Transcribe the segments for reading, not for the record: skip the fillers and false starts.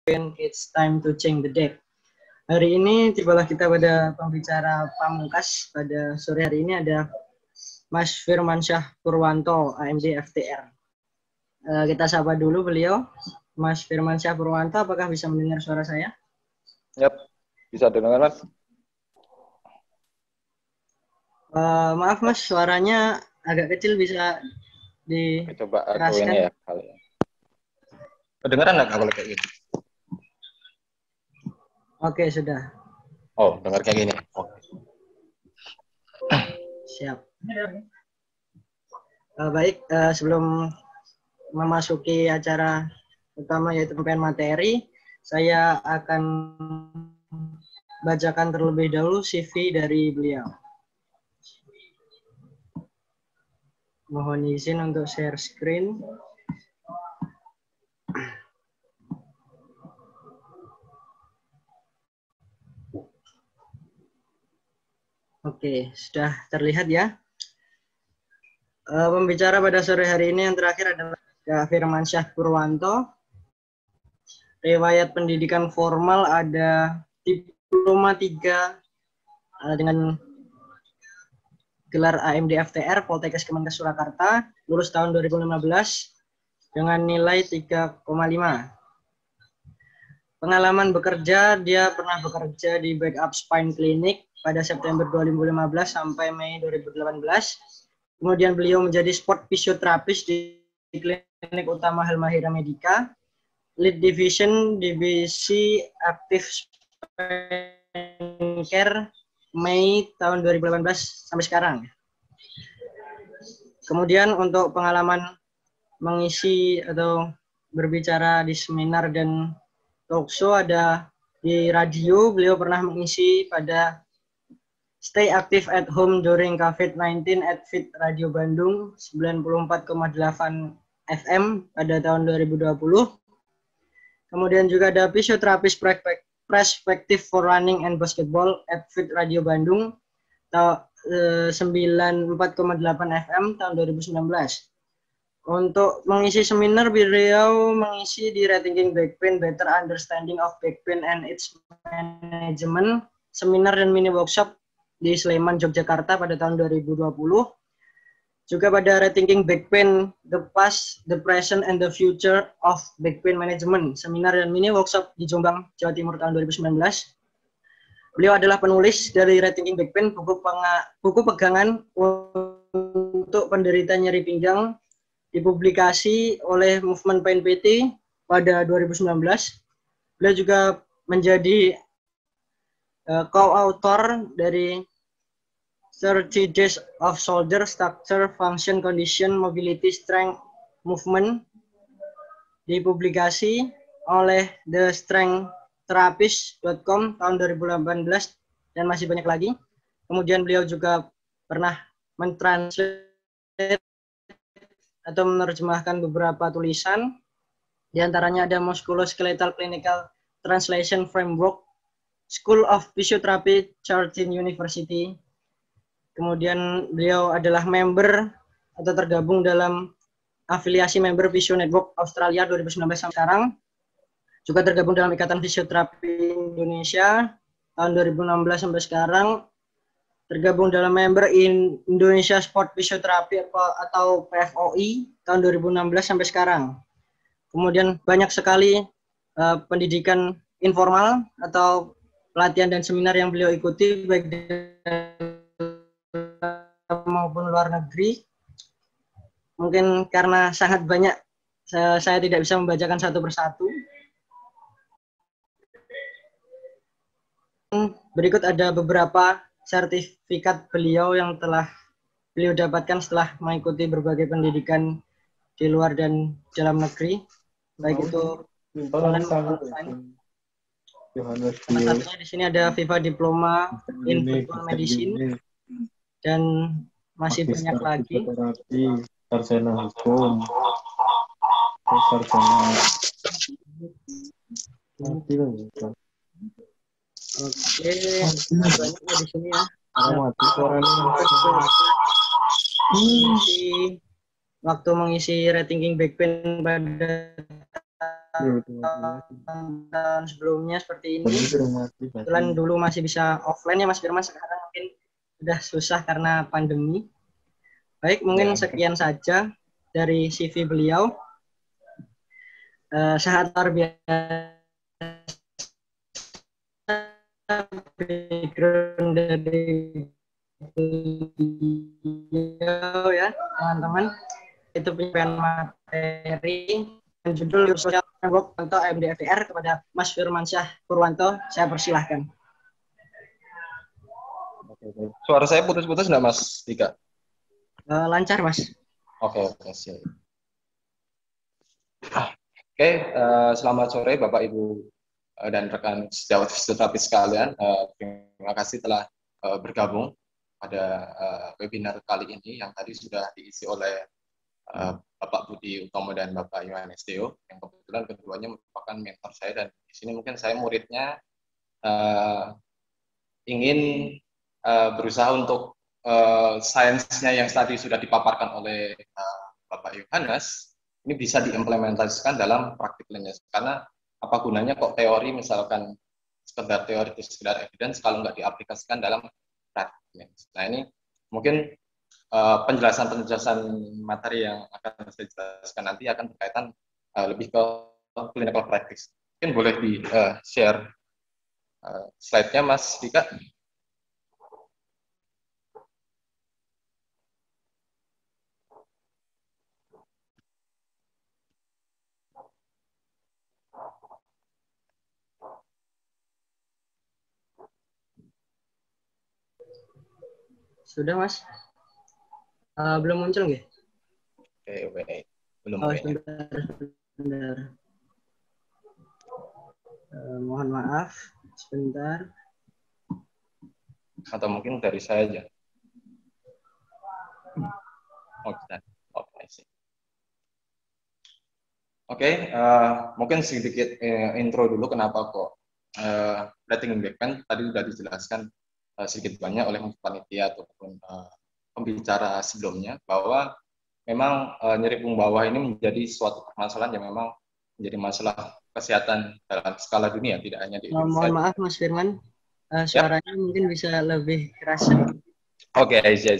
It's time to change the deck. Hari ini tibalah kita pada pembicara pamungkas. Pada sore hari ini ada Mas Firmansyah Purwanto, AMD FTR. Kita sapa dulu beliau. Mas Firmansyah Purwanto, apakah bisa mendengar suara saya? Yap, bisa dengar, Mas. Maaf Mas, suaranya agak kecil, bisa Coba aku dikeraskan? ini ya kali ya. Kedengeran nggak kalau kayak gini? Oke, sudah. Oh, dengar kayak gini. Oke. Siap. Baik, sebelum memasuki acara utama yaitu pemberian materi, saya akan bacakan terlebih dahulu CV dari beliau. Mohon izin untuk share screen. Oke, sudah terlihat ya. Pembicara pada sore hari ini yang terakhir adalah Kak Firmansyah Purwanto. Riwayat pendidikan formal ada Diploma 3 dengan gelar AMD FTR Poltekkes Kemenkes Surakarta, lulus tahun 2015 dengan nilai 3,5. Pengalaman bekerja, dia pernah bekerja di Backup Spine Clinic pada September 2015 sampai Mei 2018. Kemudian beliau menjadi sport fisioterapis di Klinik Utama Halmahera Medica, Lead Division Divisi Active Spine Care Mei tahun 2018 sampai sekarang. Kemudian untuk pengalaman mengisi atau berbicara di seminar dan talkshow ada di radio, beliau pernah mengisi pada Stay Active at Home During COVID-19 at Fit Radio Bandung 94,8 FM pada tahun 2020. Kemudian juga ada Fisioterapis Perspective for Running and Basketball at Fit Radio Bandung 94,8 FM tahun 2019. Untuk mengisi seminar, beliau mengisi di Rethinking Back Pain, Better Understanding of Back Pain and Its Management, seminar dan mini workshop di Sleman, Yogyakarta pada tahun 2020. Juga pada Rethinking Back Pain, The Past, The Present, and The Future of Back Pain Management, seminar dan mini workshop di Jombang, Jawa Timur tahun 2019. Beliau adalah penulis dari Rethinking Back Pain, buku pegangan untuk penderita nyeri pinggang, dipublikasi oleh Movement Pain PT pada 2019. Beliau juga menjadi co-author dari 30 Days of Shoulder Structure, Function, Condition, Mobility, Strength, Movement, dipublikasi oleh thestrengththerapist.com tahun 2018 dan masih banyak lagi. Kemudian beliau juga pernah mentranslate atau menerjemahkan beberapa tulisan, di antaranya ada Musculoskeletal Clinical Translation Framework, School of Physiotherapy, Chartered University. Kemudian beliau adalah member atau tergabung dalam afiliasi member Physio Network Australia 2019 sampai sekarang. Juga tergabung dalam Ikatan Fisioterapi Indonesia tahun 2016 sampai sekarang. Tergabung dalam member Indonesia Sport Physiotherapy atau PFOI tahun 2016 sampai sekarang. Kemudian banyak sekali pendidikan informal atau pelatihan dan seminar yang beliau ikuti baik di maupun luar negeri. Mungkin karena sangat banyak, saya tidak bisa membacakan satu persatu. Berikut ada beberapa sertifikat beliau yang telah beliau dapatkan setelah mengikuti berbagai pendidikan di luar dan dalam negeri, baik itu online maupun offline. Salah satunya di sini ada Viva Diploma in Football Medicine dan masih banyak lagi. Sarjana hukum, sarjana. Oke, banyaknya di sini ya. Waktu mengisi Rethinking Back Pain pada tahun sebelumnya seperti ini. Kebetulan dulu masih bisa offline ya Mas Firman, sekarang mungkin udah susah karena pandemi. Baik, mungkin sekian saja dari CV beliau. Sangat luar biasa background dari beliau ya teman-teman. Itu penyampaian materi dan judul Social Framework atau MDFR kepada Mas Firmansyah Purwanto. Saya persilahkan. Suara saya putus-putus nggak Mas Dika? Lancar Mas. Oke, siap. Selamat sore Bapak Ibu dan rekan sejawat fisioterapis sekalian. Terima kasih telah bergabung pada webinar kali ini yang tadi sudah diisi oleh Bapak Budi Utomo dan Bapak Yohanes Deo, yang kebetulan keduanya merupakan mentor saya, dan di sini mungkin saya muridnya ingin berusaha untuk sainsnya yang tadi sudah dipaparkan oleh Bapak Yohanes ini bisa diimplementasikan dalam praktik klinis. Karena apa gunanya kok teori misalkan sekedar teori itu sekedar evidence kalau nggak diaplikasikan dalam praktik klinis. Nah ini mungkin penjelasan materi yang akan saya jelaskan nanti akan berkaitan lebih ke clinical practice. Mungkin boleh di-share slide-nya Mas Dika. Sudah Mas? Belum muncul nggih? Oke. Belum. Sebentar. Mohon maaf, sebentar. Atau mungkin dari saya aja. Oke, mungkin sedikit intro dulu kenapa kok Rethinking Backbend tadi sudah dijelaskan sedikit banyak oleh panitia ataupun pembicara sebelumnya, bahwa memang nyeri punggung bawah ini menjadi suatu permasalahan yang memang menjadi masalah kesehatan dalam skala dunia, tidak hanya di Indonesia. Mohon maaf Mas Firman, suaranya mungkin bisa lebih keras. Oke, iya.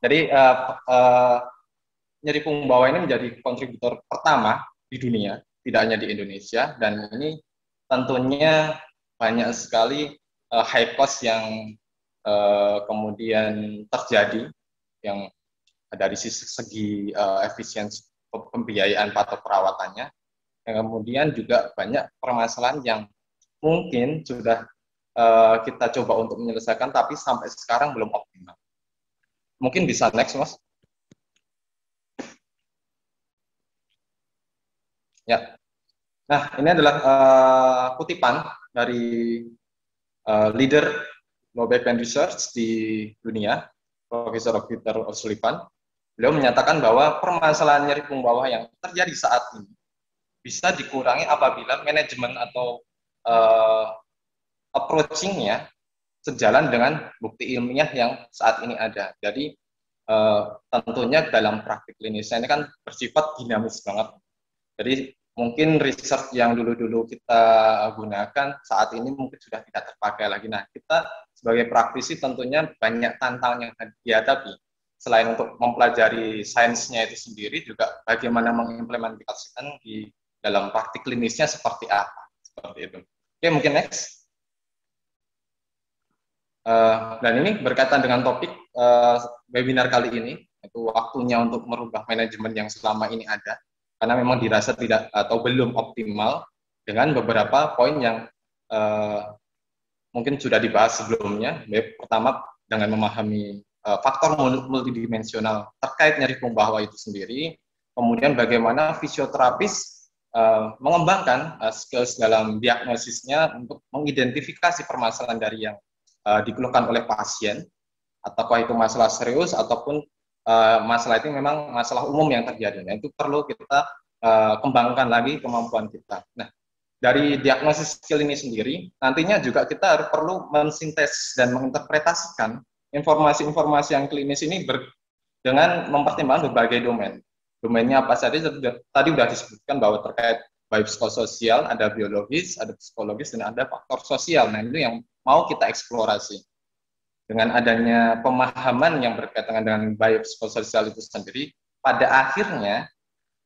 Jadi nyeri punggung bawah ini menjadi kontributor pertama di dunia, tidak hanya di Indonesia, dan ini tentunya banyak sekali high cost yang kemudian terjadi, yang dari segi efisiensi pembiayaan atau perawatannya, yang kemudian juga banyak permasalahan yang mungkin sudah kita coba untuk menyelesaikan, tapi sampai sekarang belum optimal. Mungkin bisa next, Mas. Ya. Nah, ini adalah kutipan dari leader Low Back Pain Research di dunia, Profesor Peter O'Sullivan. Beliau menyatakan bahwa permasalahan nyeri punggung bawah yang terjadi saat ini bisa dikurangi apabila manajemen atau approaching-nya sejalan dengan bukti ilmiah yang saat ini ada. Jadi tentunya dalam praktik klinisnya ini kan bersifat dinamis banget. Jadi mungkin research yang dulu-dulu kita gunakan saat ini mungkin sudah tidak terpakai lagi. Nah, kita sebagai praktisi tentunya banyak tantangan yang dihadapi. Selain untuk mempelajari sainsnya itu sendiri, juga bagaimana mengimplementasikan di dalam praktik klinisnya seperti apa. Seperti itu. Oke, mungkin next. Dan ini berkaitan dengan topik webinar kali ini, itu waktunya untuk merubah manajemen yang selama ini ada. Karena memang dirasa tidak atau belum optimal dengan beberapa poin yang mungkin sudah dibahas sebelumnya. Pertama, dengan memahami faktor multidimensional terkait nyeri punggung bawah itu sendiri, kemudian bagaimana fisioterapis mengembangkan skills dalam diagnosisnya untuk mengidentifikasi permasalahan dari yang dikeluhkan oleh pasien, ataukah itu masalah serius ataupun masalah itu memang masalah umum yang terjadi. Nah, itu perlu kita kembangkan lagi kemampuan kita. Nah, dari diagnosis skill ini sendiri, nantinya juga kita harus perlu mensintesis dan menginterpretasikan informasi-informasi yang klinis ini dengan mempertimbangkan berbagai domain. Domainnya apa saja tadi sudah disebutkan bahwa terkait biopsikososial, ada biologis, ada psikologis, dan ada faktor sosial. Nah, itu yang mau kita eksplorasi. Dengan adanya pemahaman yang berkaitan dengan biopsikososial itu sendiri, pada akhirnya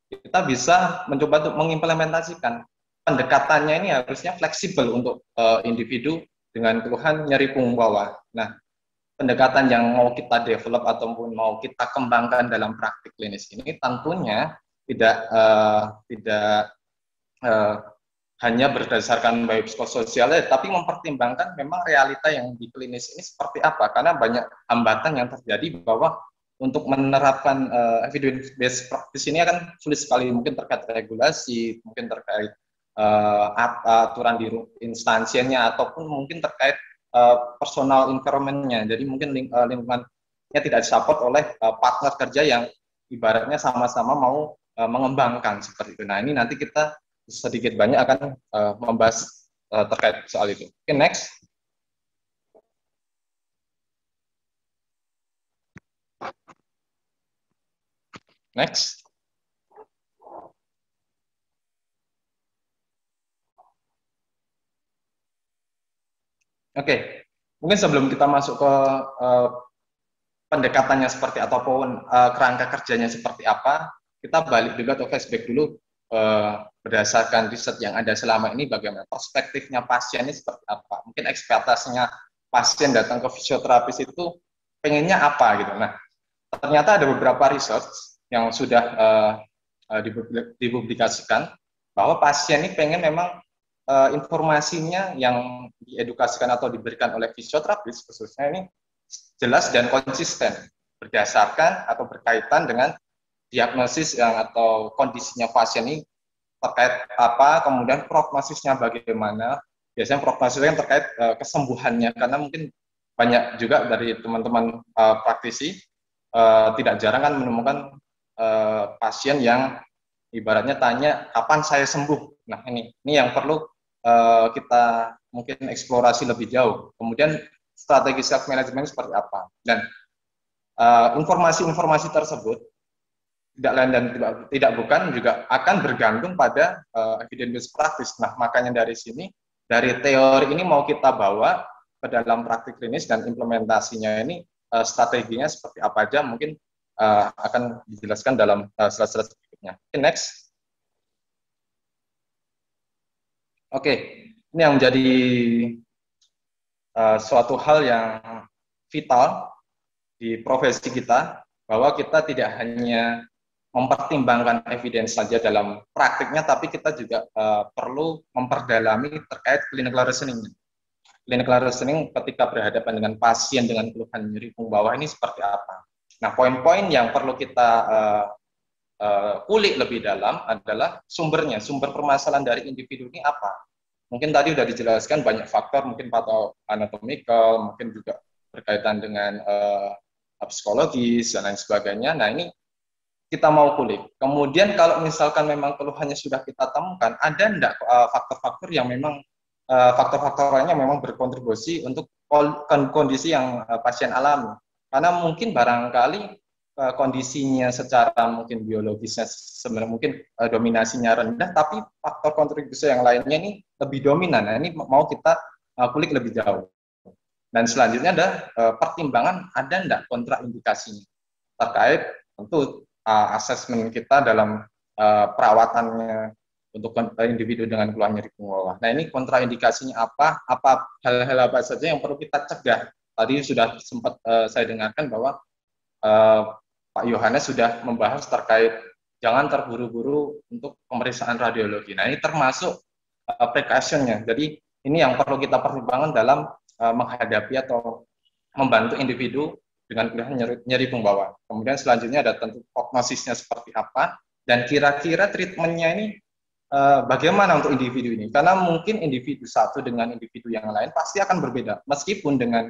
kita bisa mencoba untuk mengimplementasikan pendekatannya ini harusnya fleksibel untuk individu dengan keluhan nyeri punggung bawah. Nah, pendekatan yang mau kita develop ataupun mau kita kembangkan dalam praktik klinis ini tentunya tidak hanya berdasarkan biopsikososial, tapi mempertimbangkan memang realita yang di klinis ini seperti apa, karena banyak hambatan yang terjadi bahwa untuk menerapkan evidence based practice ini akan sulit sekali, mungkin terkait regulasi, mungkin terkait aturan di instansinya, ataupun mungkin terkait personal environment-nya. Jadi mungkin lingkungannya tidak disupport oleh partner kerja yang ibaratnya sama-sama mau mengembangkan seperti itu. Nah, ini nanti kita sedikit banyak akan membahas terkait soal itu. Oke, next. Next. Oke, mungkin sebelum kita masuk ke pendekatannya seperti ataupun kerangka kerjanya seperti apa, kita balik dulu atau flashback dulu berdasarkan riset yang ada selama ini, bagaimana perspektifnya pasien ini seperti apa. Mungkin ekspektasinya pasien datang ke fisioterapis itu pengennya apa gitu. Nah, ternyata ada beberapa research yang sudah dipublikasikan bahwa pasien ini pengen memang informasinya yang diedukasikan atau diberikan oleh fisioterapis khususnya ini jelas dan konsisten berdasarkan atau berkaitan dengan diagnosis yang atau kondisinya pasien ini terkait apa, kemudian prognosisnya bagaimana. Biasanya prognosisnya yang terkait kesembuhannya, karena mungkin banyak juga dari teman-teman praktisi tidak jarang kan menemukan pasien yang ibaratnya tanya kapan saya sembuh. Nah, ini yang perlu kita mungkin eksplorasi lebih jauh. Kemudian strategi self management seperti apa, dan informasi-informasi tersebut tidak lain dan tidak bukan juga akan bergantung pada evidence based practice. Nah, makanya dari sini, dari teori ini mau kita bawa ke dalam praktik klinis dan implementasinya ini strateginya seperti apa aja, mungkin akan dijelaskan dalam slide-slide berikutnya. Okay, next. Oke, ini yang menjadi suatu hal yang vital di profesi kita, bahwa kita tidak hanya mempertimbangkan evidence saja dalam praktiknya, tapi kita juga perlu memperdalami terkait clinical reasoning. Clinical reasoning ketika berhadapan dengan pasien dengan keluhan nyeri punggung bawah ini seperti apa. Nah, poin-poin yang perlu kita kulik lebih dalam adalah sumbernya, sumber permasalahan dari individu ini apa. Mungkin tadi sudah dijelaskan banyak faktor, mungkin patho-anatomical, mungkin juga berkaitan dengan psikologis dan lain sebagainya. Nah, ini kita mau kulik. Kemudian kalau misalkan memang keluhannya sudah kita temukan, ada enggak faktor-faktor yang memang faktor-faktor lainnya memang berkontribusi untuk kondisi yang pasien alami. Karena mungkin barangkali kondisinya secara mungkin biologisnya sebenarnya mungkin dominasinya rendah, tapi faktor kontribusi yang lainnya ini lebih dominan. Nah, ini mau kita kulik lebih jauh. Dan selanjutnya ada pertimbangan ada enggak kontraindikasinya terkait tentu asesmen kita dalam perawatannya untuk individu dengan keluhan nyeri punggung bawah. Nah, ini kontraindikasinya apa hal-hal apa saja yang perlu kita cegah. Tadi sudah sempat saya dengarkan bahwa Pak Yohanes sudah membahas terkait jangan terburu-buru untuk pemeriksaan radiologi. Nah, ini termasuk precaution-nya. Jadi ini yang perlu kita pertimbangkan dalam menghadapi atau membantu individu dengan keluhan nyeri punggung bawah. Kemudian selanjutnya ada tentu prognosisnya seperti apa, dan kira-kira treatmentnya ini bagaimana untuk individu ini. Karena mungkin individu satu dengan individu yang lain pasti akan berbeda, meskipun dengan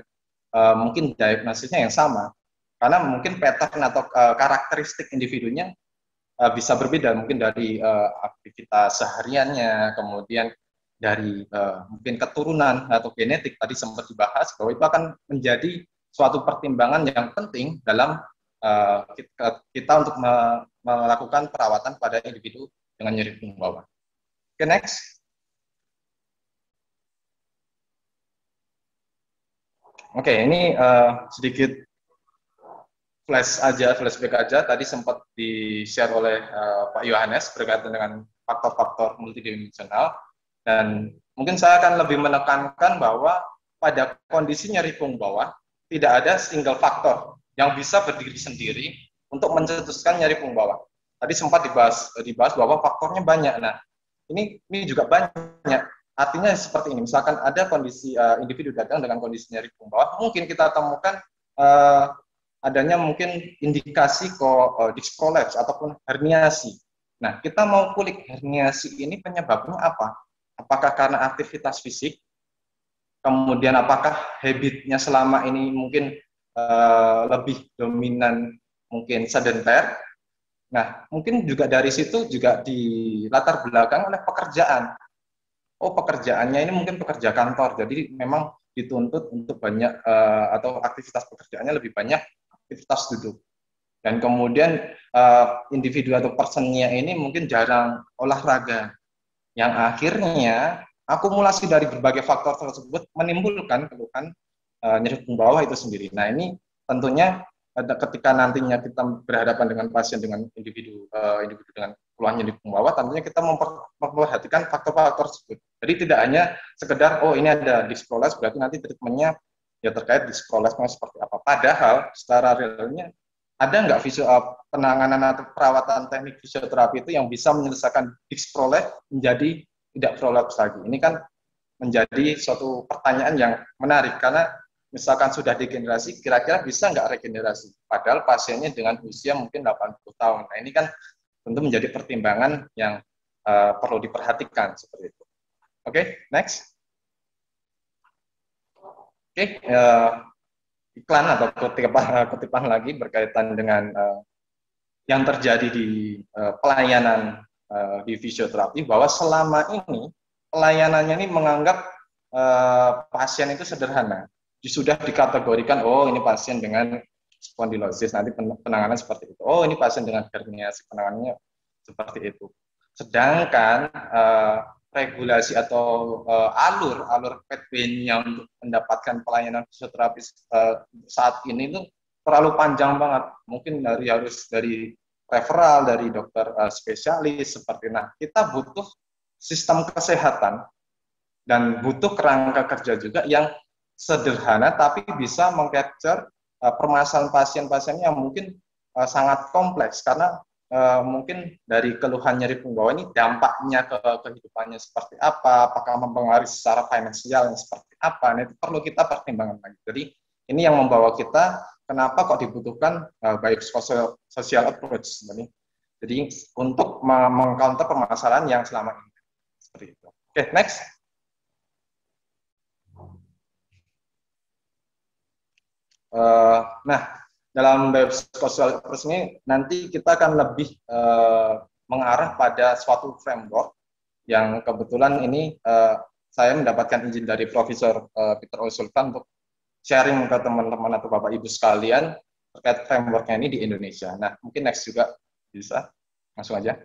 mungkin diagnosisnya yang sama. Karena mungkin pattern atau karakteristik individunya bisa berbeda, mungkin dari aktivitas sehariannya, kemudian dari mungkin keturunan atau genetik, tadi sempat dibahas bahwa itu akan menjadi suatu pertimbangan yang penting dalam kita untuk melakukan perawatan pada individu dengan nyeri punggung bawah. Oke, next. Oke, ini sedikit flashback aja. Tadi sempat di-share oleh Pak Yohanes berkaitan dengan faktor-faktor multidimensional. Dan mungkin saya akan lebih menekankan bahwa pada kondisi nyeri punggung bawah, tidak ada single faktor yang bisa berdiri sendiri untuk mencetuskan nyeri punggung bawah. Tadi sempat dibahas bahwa faktornya banyak. Nah, ini juga banyak. Artinya seperti ini, misalkan ada kondisi individu datang dengan kondisi nyeri punggung bawah, mungkin kita temukan adanya mungkin indikasi disc prolapse ataupun herniasi. Nah, kita mau kulik herniasi ini penyebabnya apa? Apakah karena aktivitas fisik? Kemudian apakah habitnya selama ini mungkin lebih dominan mungkin sedenter? Nah, mungkin juga dari situ juga dilatar belakang oleh pekerjaan. Oh, pekerjaannya ini mungkin pekerja kantor, jadi memang dituntut untuk banyak atau aktivitas pekerjaannya lebih banyak aktivitas duduk. Dan kemudian individu atau personnya ini mungkin jarang olahraga, yang akhirnya akumulasi dari berbagai faktor tersebut menimbulkan keluhan nyeri punggung bawah itu sendiri. Nah, ini tentunya ketika nantinya kita berhadapan dengan pasien dengan individu dengan keluhan nyeri punggung bawah, tentunya kita memperhatikan faktor-faktor tersebut. Jadi tidak hanya sekedar ini ada disc prolapse berarti nanti treatmentnya ya terkait disc prolapse-nya seperti apa. Padahal secara realnya ada nggak penanganan atau perawatan teknik fisioterapi itu yang bisa menyelesaikan disc prolapse menjadi tidak prolapse lagi. Ini kan menjadi suatu pertanyaan yang menarik karena misalkan sudah degenerasi, kira-kira bisa nggak regenerasi? Padahal pasiennya dengan usia mungkin 80 tahun. Nah, ini kan tentu menjadi pertimbangan yang perlu diperhatikan seperti itu. Oke, next. Oke, iklan atau kutipan lagi berkaitan dengan yang terjadi di pelayanan di fisioterapi, bahwa selama ini pelayanannya ini menganggap pasien itu sederhana. Sudah dikategorikan, oh ini pasien dengan spondylosis, nanti penanganan seperti itu. Oh ini pasien dengan herniasi, penanganannya seperti itu. Sedangkan regulasi atau alur pathway-nya untuk mendapatkan pelayanan fisioterapi saat ini itu terlalu panjang banget. Mungkin harus dari referral dari dokter spesialis seperti. Nah, kita butuh sistem kesehatan dan butuh kerangka kerja juga yang sederhana tapi bisa mengcapture permasalahan pasien-pasien yang mungkin sangat kompleks, karena mungkin dari keluhan nyeri punggung bawah ini dampaknya ke kehidupannya seperti apa, apakah mempengaruhi secara finansial seperti apa. Nah, itu perlu kita pertimbangkan lagi. Jadi ini yang membawa kita kenapa kok dibutuhkan biopsychosocial approach sebenarnya. Jadi untuk mengcounter permasalahan yang selama ini seperti itu. Oke, next. Nah, dalam biopsychosocial approach ini nanti kita akan lebih mengarah pada suatu framework yang kebetulan ini saya mendapatkan izin dari Profesor Peter O'Sullivan untuk sharing ke teman-teman atau Bapak Ibu sekalian terkait frameworknya ini di Indonesia. Nah, mungkin next juga bisa, langsung aja.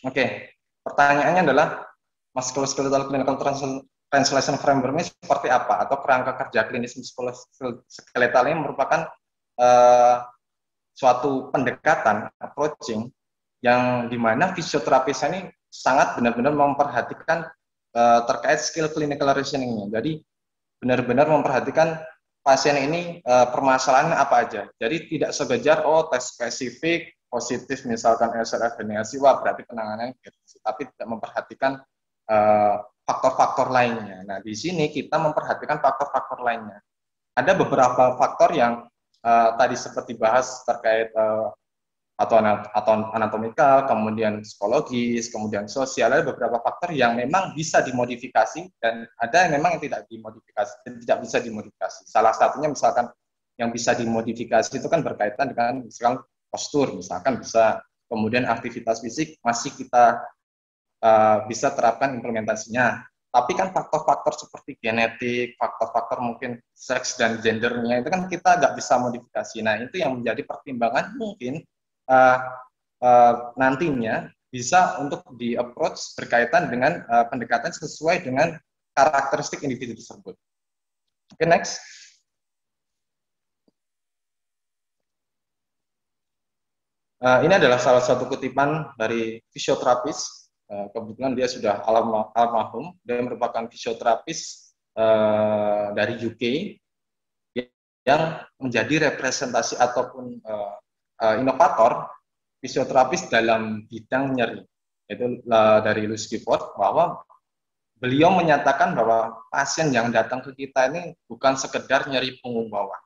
Oke, pertanyaannya adalah musculoskeletal clinical translation framework ini seperti apa, atau kerangka kerja klinis muskuloskeletal ini merupakan suatu pendekatan approaching yang dimana fisioterapis ini sangat benar-benar memperhatikan terkait skill clinical reasoning-nya. Jadi benar-benar memperhatikan pasien ini permasalahannya apa aja. Jadi tidak sekejar tes spesifik positif misalkan SRF herniasi, wah berarti penanganannya gitu, tapi tidak memperhatikan faktor-faktor lainnya. Nah, di sini kita memperhatikan faktor-faktor lainnya. Ada beberapa faktor yang tadi seperti bahas terkait atau anatomikal, kemudian psikologis, kemudian sosial. Ada beberapa faktor yang memang bisa dimodifikasi dan ada yang memang yang tidak dimodifikasi, tidak bisa dimodifikasi. Salah satunya misalkan yang bisa dimodifikasi itu kan berkaitan dengan misalkan postur, misalkan bisa, kemudian aktivitas fisik masih kita bisa terapkan implementasinya. Tapi kan faktor-faktor seperti genetik, faktor-faktor mungkin seks dan gendernya itu kan kita nggak bisa modifikasi. Nah, itu yang menjadi pertimbangan mungkin nantinya bisa untuk di-approach berkaitan dengan pendekatan sesuai dengan karakteristik individu tersebut. Oke, next. Ini adalah salah satu kutipan dari fisioterapis. Kebetulan dia sudah almarhum. Dia merupakan fisioterapis dari UK yang menjadi representasi ataupun inovator fisioterapis dalam bidang nyeri. Itu dari Louis Gifford, bahwa beliau menyatakan bahwa pasien yang datang ke kita ini bukan sekedar nyeri punggung bawah.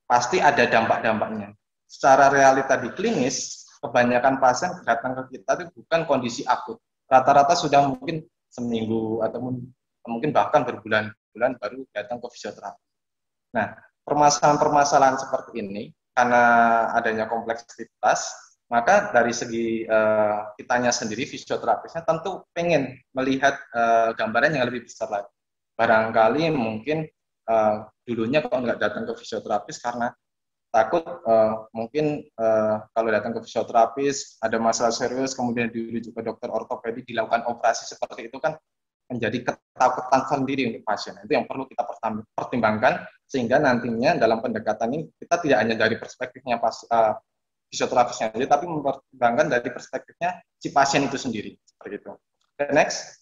Pasti ada dampak-dampaknya. Secara realita di klinis, kebanyakan pasien datang ke kita itu bukan kondisi akut. Rata-rata sudah mungkin seminggu atau mungkin bahkan berbulan-bulan baru datang ke fisioterapi. Nah, permasalahan-permasalahan seperti ini, karena adanya kompleksitas, maka dari segi kitanya sendiri, fisioterapisnya tentu pengen melihat gambaran yang lebih besar lagi. Barangkali mungkin dulunya kok nggak datang ke fisioterapis karena takut mungkin kalau datang ke fisioterapis ada masalah serius, kemudian dirujuk ke dokter ortopedi, dilakukan operasi seperti itu kan menjadi ketakutan sendiri untuk pasien. Itu yang perlu kita pertimbangkan, sehingga nantinya dalam pendekatan ini kita tidak hanya dari perspektifnya fisioterapisnya, tapi mempertimbangkan dari perspektifnya si pasien itu sendiri. Seperti itu. Okay, next.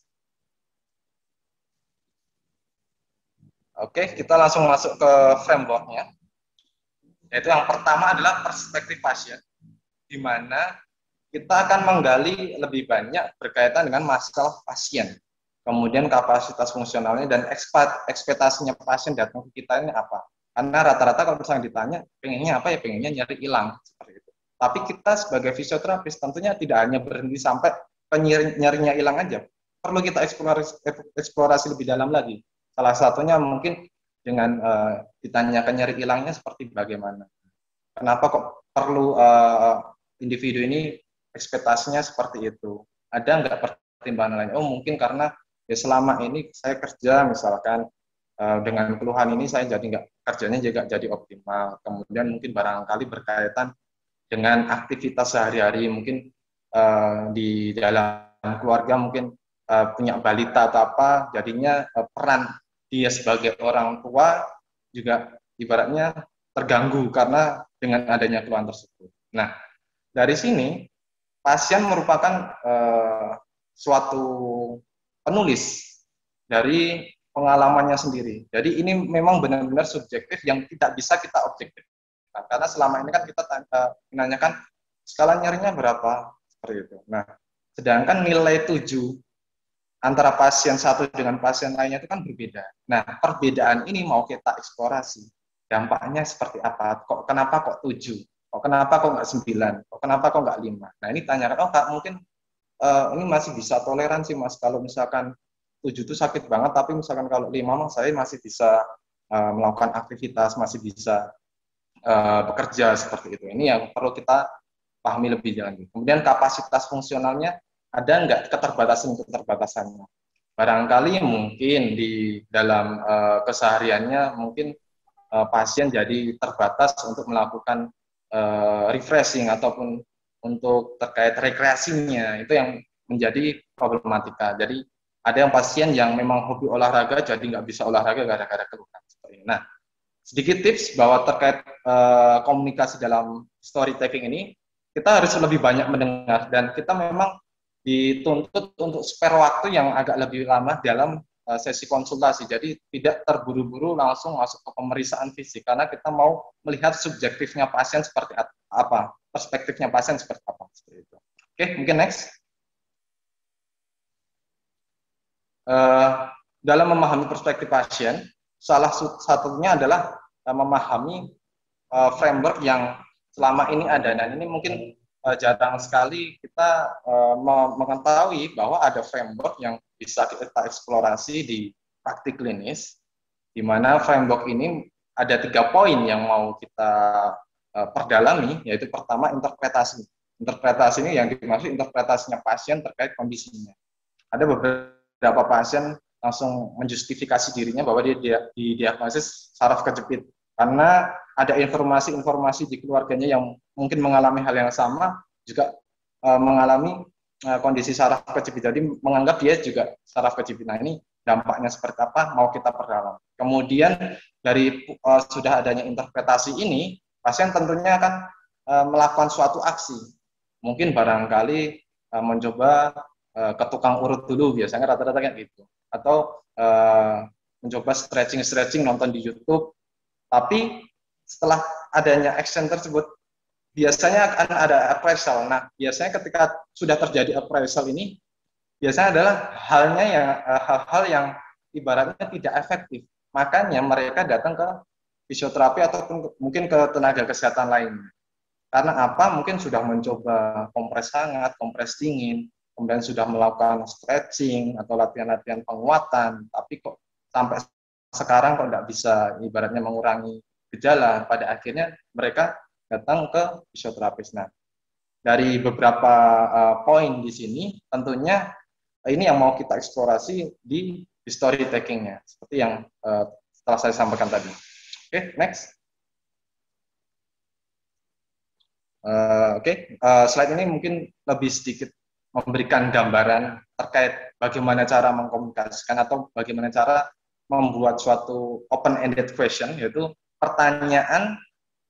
Oke, kita langsung masuk ke framework-nya. Yaitu yang pertama adalah perspektif pasien, di mana kita akan menggali lebih banyak berkaitan dengan masalah pasien. Kemudian kapasitas fungsionalnya dan ekspektasinya pasien datang ke kita ini apa. Karena rata-rata kalau misalnya ditanya, pengennya apa ya, pengennya nyeri hilang. Seperti itu. Tapi kita sebagai fisioterapis tentunya tidak hanya berhenti sampai nyerinya hilang aja. Perlu kita eksplorasi lebih dalam lagi. Salah satunya mungkin dengan ditanyakan nyeri hilangnya seperti bagaimana. Kenapa kok perlu individu ini ekspektasinya seperti itu? Ada nggak pertimbangan lain? Oh, mungkin karena ya selama ini saya kerja misalkan dengan keluhan ini saya jadi nggak, kerjanya juga jadi optimal. Kemudian mungkin barangkali berkaitan dengan aktivitas sehari-hari, mungkin di dalam keluarga mungkin punya balita atau apa, jadinya peran dia sebagai orang tua juga ibaratnya terganggu karena dengan adanya keluhan tersebut. Nah, dari sini pasien merupakan suatu penulis dari pengalamannya sendiri. Jadi ini memang benar-benar subjektif yang tidak bisa kita objektif. Nah, karena selama ini kan kita menanyakan skala nyerinya berapa, seperti itu. Nah, sedangkan nilai 7 antara pasien satu dengan pasien lainnya itu kan berbeda. Nah, perbedaan ini mau kita eksplorasi. Dampaknya seperti apa? Kenapa kok 7? Kenapa kok nggak 9? Kenapa kok nggak 5? Nah, ini tanyakan, Kak, mungkin ini masih bisa toleransi, Mas. Kalau misalkan 7 itu sakit banget, tapi misalkan kalau 5, saya masih bisa melakukan aktivitas, masih bisa bekerja, seperti itu. Ini yang perlu kita pahami lebih lanjut. Kemudian kapasitas fungsionalnya, ada nggak keterbatasannya? Barangkali mungkin di dalam kesehariannya mungkin pasien jadi terbatas untuk melakukan refreshing ataupun untuk terkait rekreasinya, itu yang menjadi problematika. Jadi ada yang pasien yang memang hobi olahraga jadi nggak bisa olahraga gara-gara keluhan. Nah, sedikit tips bahwa terkait komunikasi dalam storytelling ini, kita harus lebih banyak mendengar dan kita memang dituntut untuk spare waktu yang agak lebih lama dalam sesi konsultasi. Jadi tidak terburu-buru langsung masuk ke pemeriksaan fisik karena kita mau melihat subjektifnya pasien seperti apa, perspektifnya pasien seperti apa. Seperti itu. Oke, mungkin next. Dalam memahami perspektif pasien, salah satunya adalah memahami framework yang selama ini ada. Dan ini mungkin jarang sekali kita mengetahui bahwa ada framework yang bisa kita eksplorasi di praktik klinis, di mana framework ini ada 3 poin yang mau kita perdalami, yaitu pertama interpretasi. Interpretasi ini yang dimaksud interpretasinya pasien terkait kondisinya. Ada beberapa pasien langsung menjustifikasi dirinya bahwa dia didiagnosis saraf kejepit karena ada informasi-informasi di keluarganya yang mungkin mengalami hal yang sama juga mengalami kondisi saraf kejepit. Jadi menganggap dia juga saraf kejepit. Nah, ini dampaknya seperti apa mau kita perdalam. Kemudian dari sudah adanya interpretasi ini, pasien tentunya akan melakukan suatu aksi. Mungkin barangkali mencoba ke tukang urut dulu, biasanya rata-rata kayak gitu. Atau mencoba stretching nonton di YouTube. Tapi setelah adanya action tersebut, biasanya akan ada appraisal. Nah, biasanya ketika sudah terjadi appraisal ini, biasanya adalah hal-hal yang ibaratnya tidak efektif. Makanya mereka datang ke fisioterapi ataupun mungkin ke tenaga kesehatan lain. Karena apa? Mungkin sudah mencoba kompres hangat, kompres dingin, kemudian sudah melakukan stretching atau latihan-latihan penguatan, tapi kok sampai sekarang kok tidak bisa ibaratnya mengurangi gejala. Pada akhirnya mereka datang ke fisioterapis. Nah, dari beberapa poin di sini, tentunya ini yang mau kita eksplorasi di history taking-nya, seperti yang setelah saya sampaikan tadi. Oke, next. Slide ini mungkin lebih sedikit memberikan gambaran terkait bagaimana cara mengkomunikasikan atau bagaimana cara membuat suatu open-ended question, yaitu pertanyaan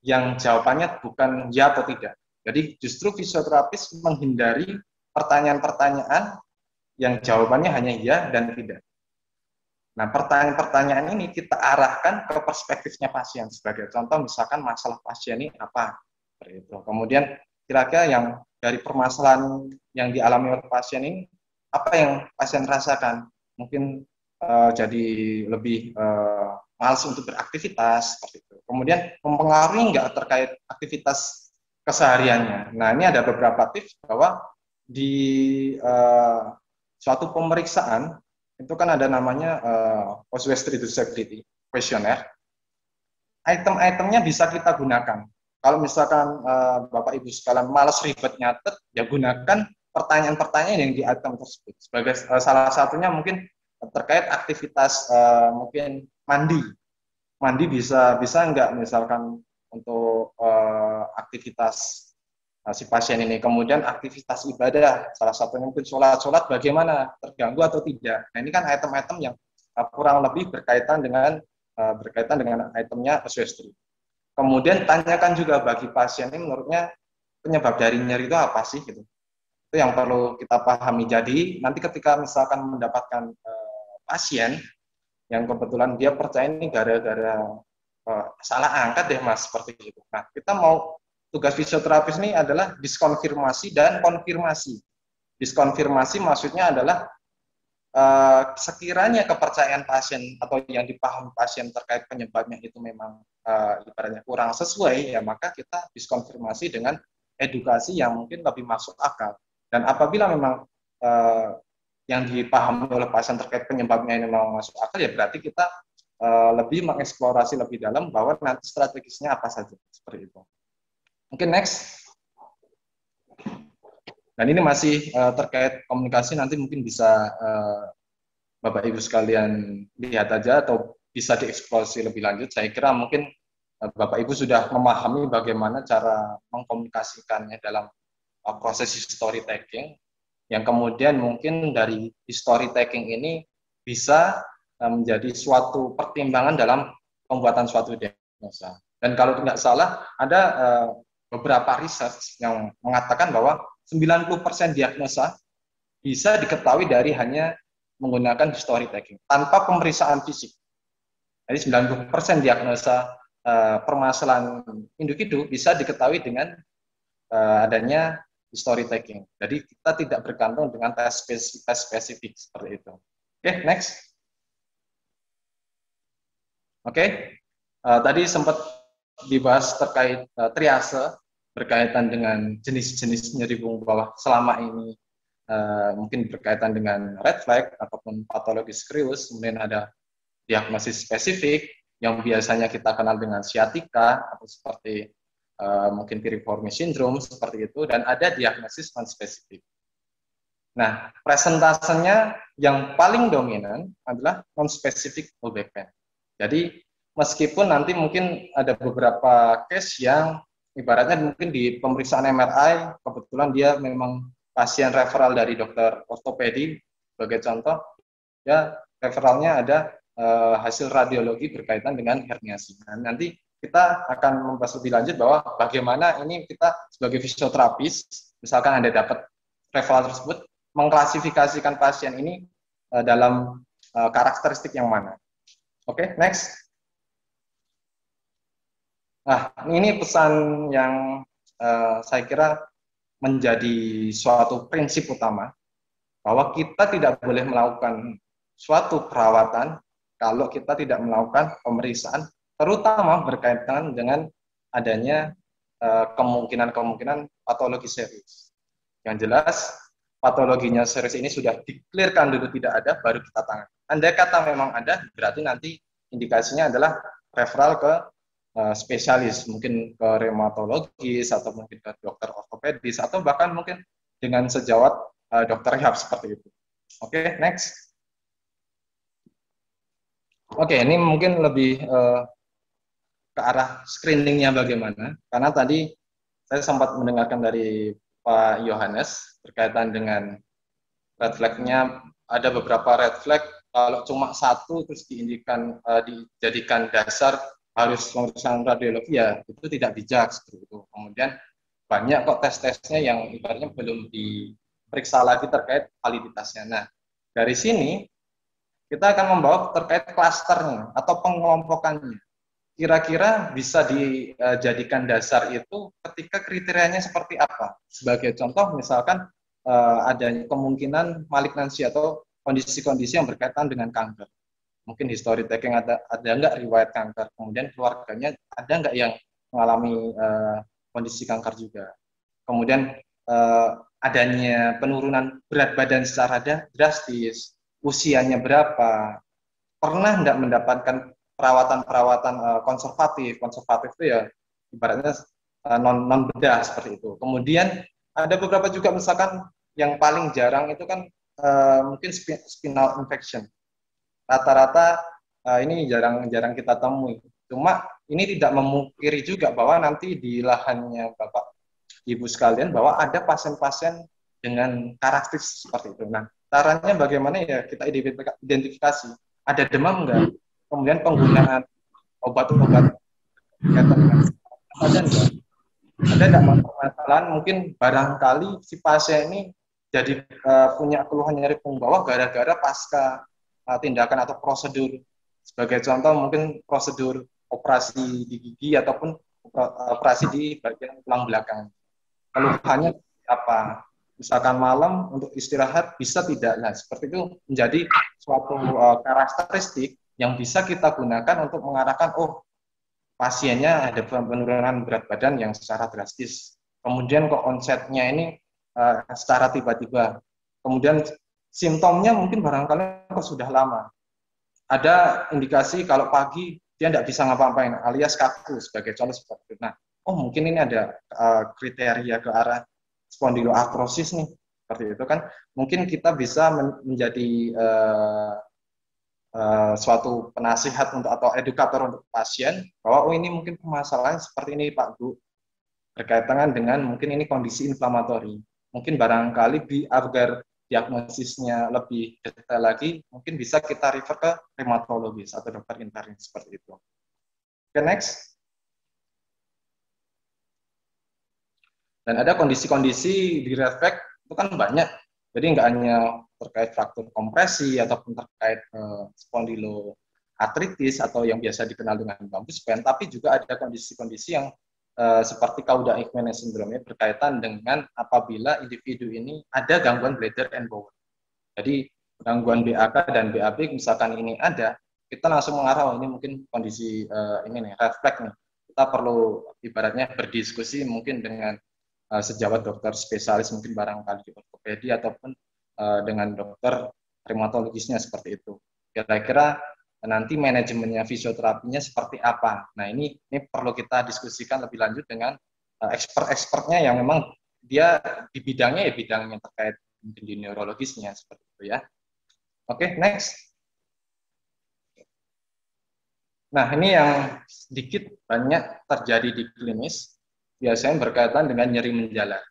yang jawabannya bukan ya atau tidak. Jadi justru fisioterapis menghindari pertanyaan-pertanyaan yang jawabannya hanya ya dan tidak. Nah, pertanyaan-pertanyaan ini kita arahkan ke perspektifnya pasien. Sebagai contoh, misalkan masalah pasien ini apa? Itu. Kemudian kira-kira yang dari permasalahan yang dialami oleh pasien ini, apa yang pasien rasakan? Mungkin jadi lebih malas untuk beraktivitas, seperti itu. Kemudian mempengaruhi nggak terkait aktivitas kesehariannya. Nah, ini ada beberapa tips bahwa di suatu pemeriksaan itu kan ada namanya post-waste reducibility questionnaire. Item-itemnya bisa kita gunakan. Kalau misalkan Bapak Ibu sekalian malas ribet nyatet, ya gunakan pertanyaan-pertanyaan yang di item tersebut. Sebagai salah satunya mungkin terkait aktivitas mungkin mandi. Mandi bisa nggak misalkan untuk aktivitas si pasien ini. Kemudian aktivitas ibadah, salah satunya mungkin sholat bagaimana, terganggu atau tidak. Nah, ini kan item-item yang kurang lebih berkaitan dengan itemnya post-waste. Kemudian tanyakan juga bagi pasien ini menurutnya penyebab dari nyeri itu apa sih gitu. Itu yang perlu kita pahami. Jadi nanti ketika misalkan mendapatkan pasien yang kebetulan dia percaya ini gara-gara salah angkat deh Mas, seperti itu. Nah, kita mau tugas fisioterapis ini adalah diskonfirmasi dan konfirmasi. Diskonfirmasi maksudnya adalah sekiranya kepercayaan pasien atau yang dipahami pasien terkait penyebabnya itu memang ibaratnya kurang sesuai, ya maka kita diskonfirmasi dengan edukasi yang mungkin lebih masuk akal. Dan apabila memang yang dipahami oleh pasien terkait penyebabnya ini memang masuk akal, ya berarti kita lebih mengeksplorasi lebih dalam bahwa nanti strategisnya apa saja, seperti itu. Mungkin next. Dan ini masih terkait komunikasi, nanti mungkin bisa Bapak Ibu sekalian lihat aja atau bisa dieksplorasi lebih lanjut. Saya kira mungkin Bapak Ibu sudah memahami bagaimana cara mengkomunikasikannya dalam proses history taking, yang kemudian mungkin dari history taking ini bisa menjadi suatu pertimbangan dalam pembuatan suatu diagnosa. Dan kalau tidak salah, ada beberapa riset yang mengatakan bahwa 90% diagnosa bisa diketahui dari hanya menggunakan history taking, tanpa pemeriksaan fisik. Jadi 90% diagnosa permasalahan individu bisa diketahui dengan adanya history taking. Jadi kita tidak bergantung dengan tes spesifik seperti itu. Oke, next. Oke, tadi sempat dibahas terkait triase berkaitan dengan jenis-jenis nyeri punggung bawah selama ini mungkin berkaitan dengan red flag ataupun patologi serius. Kemudian ada diagnosis spesifik yang biasanya kita kenal dengan sciatica atau seperti mungkin piriformis syndrome seperti itu, dan ada diagnosis non-spesifik. Nah, presentasenya yang paling dominan adalah non-specific low back pain. Jadi meskipun nanti mungkin ada beberapa case yang ibaratnya mungkin di pemeriksaan MRI, kebetulan dia memang pasien referral dari dokter ortopedi, sebagai contoh, ya referralnya ada hasil radiologi berkaitan dengan herniasi. Nah, nanti kita akan membahas lebih lanjut bahwa bagaimana ini kita sebagai fisioterapis, misalkan Anda dapat referral tersebut, mengklasifikasikan pasien ini dalam karakteristik yang mana. Oke, next. Nah, ini pesan yang saya kira menjadi suatu prinsip utama, bahwa kita tidak boleh melakukan suatu perawatan kalau kita tidak melakukan pemeriksaan, terutama berkaitan dengan adanya kemungkinan-kemungkinan patologi serius. Yang jelas, patologinya serius ini sudah diklirkan dulu tidak ada, baru kita tangani. Andai kata memang ada, berarti nanti indikasinya adalah referral ke spesialis, mungkin ke reumatologis, atau mungkin ke dokter ortopedis, atau bahkan mungkin dengan sejawat dokter rehab seperti itu. Oke, next. Oke, ini mungkin lebih ke arah screeningnya bagaimana, karena tadi saya sempat mendengarkan dari Pak Yohanes berkaitan dengan red flag-nya, ada beberapa red flag, kalau cuma satu terus dijadikan dasar harus pemeriksaan radiologi, ya itu tidak bijak seperti itu. Kemudian banyak kok tes-tesnya yang ibaratnya belum diperiksa lagi terkait validitasnya. Nah, dari sini kita akan membawa terkait klasternya atau pengelompokannya. Kira-kira bisa dijadikan dasar itu ketika kriterianya seperti apa. Sebagai contoh, misalkan adanya kemungkinan malignansi atau kondisi-kondisi yang berkaitan dengan kanker. Mungkin history taking ada nggak riwayat kanker, kemudian keluarganya ada nggak yang mengalami kondisi kanker juga. Kemudian adanya penurunan berat badan secara drastis, usianya berapa, pernah nggak mendapatkan perawatan konservatif itu ya ibaratnya non bedah seperti itu. Kemudian ada beberapa juga misalkan yang paling jarang itu kan mungkin spinal infection. Rata-rata ini jarang kita temui. Cuma ini tidak memungkiri juga bahwa nanti di lahannya Bapak Ibu sekalian bahwa ada pasien-pasien dengan karakteristik seperti itu. Nah, caranya bagaimana ya kita identifikasi, ada demam enggak, kemudian penggunaan obat-obat ada enggak permasalahan, mungkin barangkali si pasien ini jadi punya keluhan nyeri punggung bawah gara-gara pasca tindakan atau prosedur, sebagai contoh mungkin prosedur operasi di gigi ataupun operasi di bagian tulang belakang. Keluhannya apa? Misalkan malam untuk istirahat bisa tidak? Nah, seperti itu menjadi suatu karakteristik yang bisa kita gunakan untuk mengarahkan, oh pasiennya ada penurunan berat badan yang secara drastis. Kemudian kok onsetnya ini secara tiba-tiba. Kemudian simptomnya mungkin barangkali kok sudah lama. Ada indikasi kalau pagi dia tidak bisa ngapa-ngapain, alias kaku sebagai contoh seperti itu. Nah, oh mungkin ini ada kriteria ke arah spondiloartrosis nih, seperti itu kan. Mungkin kita bisa menjadi suatu penasihat untuk atau edukator untuk pasien bahwa oh ini mungkin permasalahan seperti ini Pak Bu, berkaitan dengan mungkin ini kondisi inflamatori. Mungkin barangkali agar diagnosisnya lebih detail lagi, mungkin bisa kita refer ke reumatologis atau dokter internis seperti itu. Oke, next. Dan ada kondisi-kondisi di red flag itu kan banyak. Jadi nggak hanya terkait fraktur kompresi ataupun terkait spondiloartritis atau yang biasa dikenal dengan bambu span, tapi juga ada kondisi-kondisi yang seperti Cauda-Eckman syndrome berkaitan dengan apabila individu ini ada gangguan bladder and bowel. Jadi gangguan BAK dan BAB misalkan ini ada, kita langsung mengarah, oh ini mungkin kondisi ini nih, red flag nih. Kita perlu ibaratnya berdiskusi mungkin dengan sejawat dokter spesialis, mungkin barangkali di ortopedi ataupun dengan dokter reumatologisnya seperti itu. Kira-kira nanti manajemennya fisioterapinya seperti apa. Nah ini perlu kita diskusikan lebih lanjut dengan expert-expertnya yang memang dia di bidangnya ya bidangnya terkait mungkin di neurologisnya seperti itu ya. Oke, next. Nah ini yang sedikit banyak terjadi di klinis, biasanya berkaitan dengan nyeri menjalar.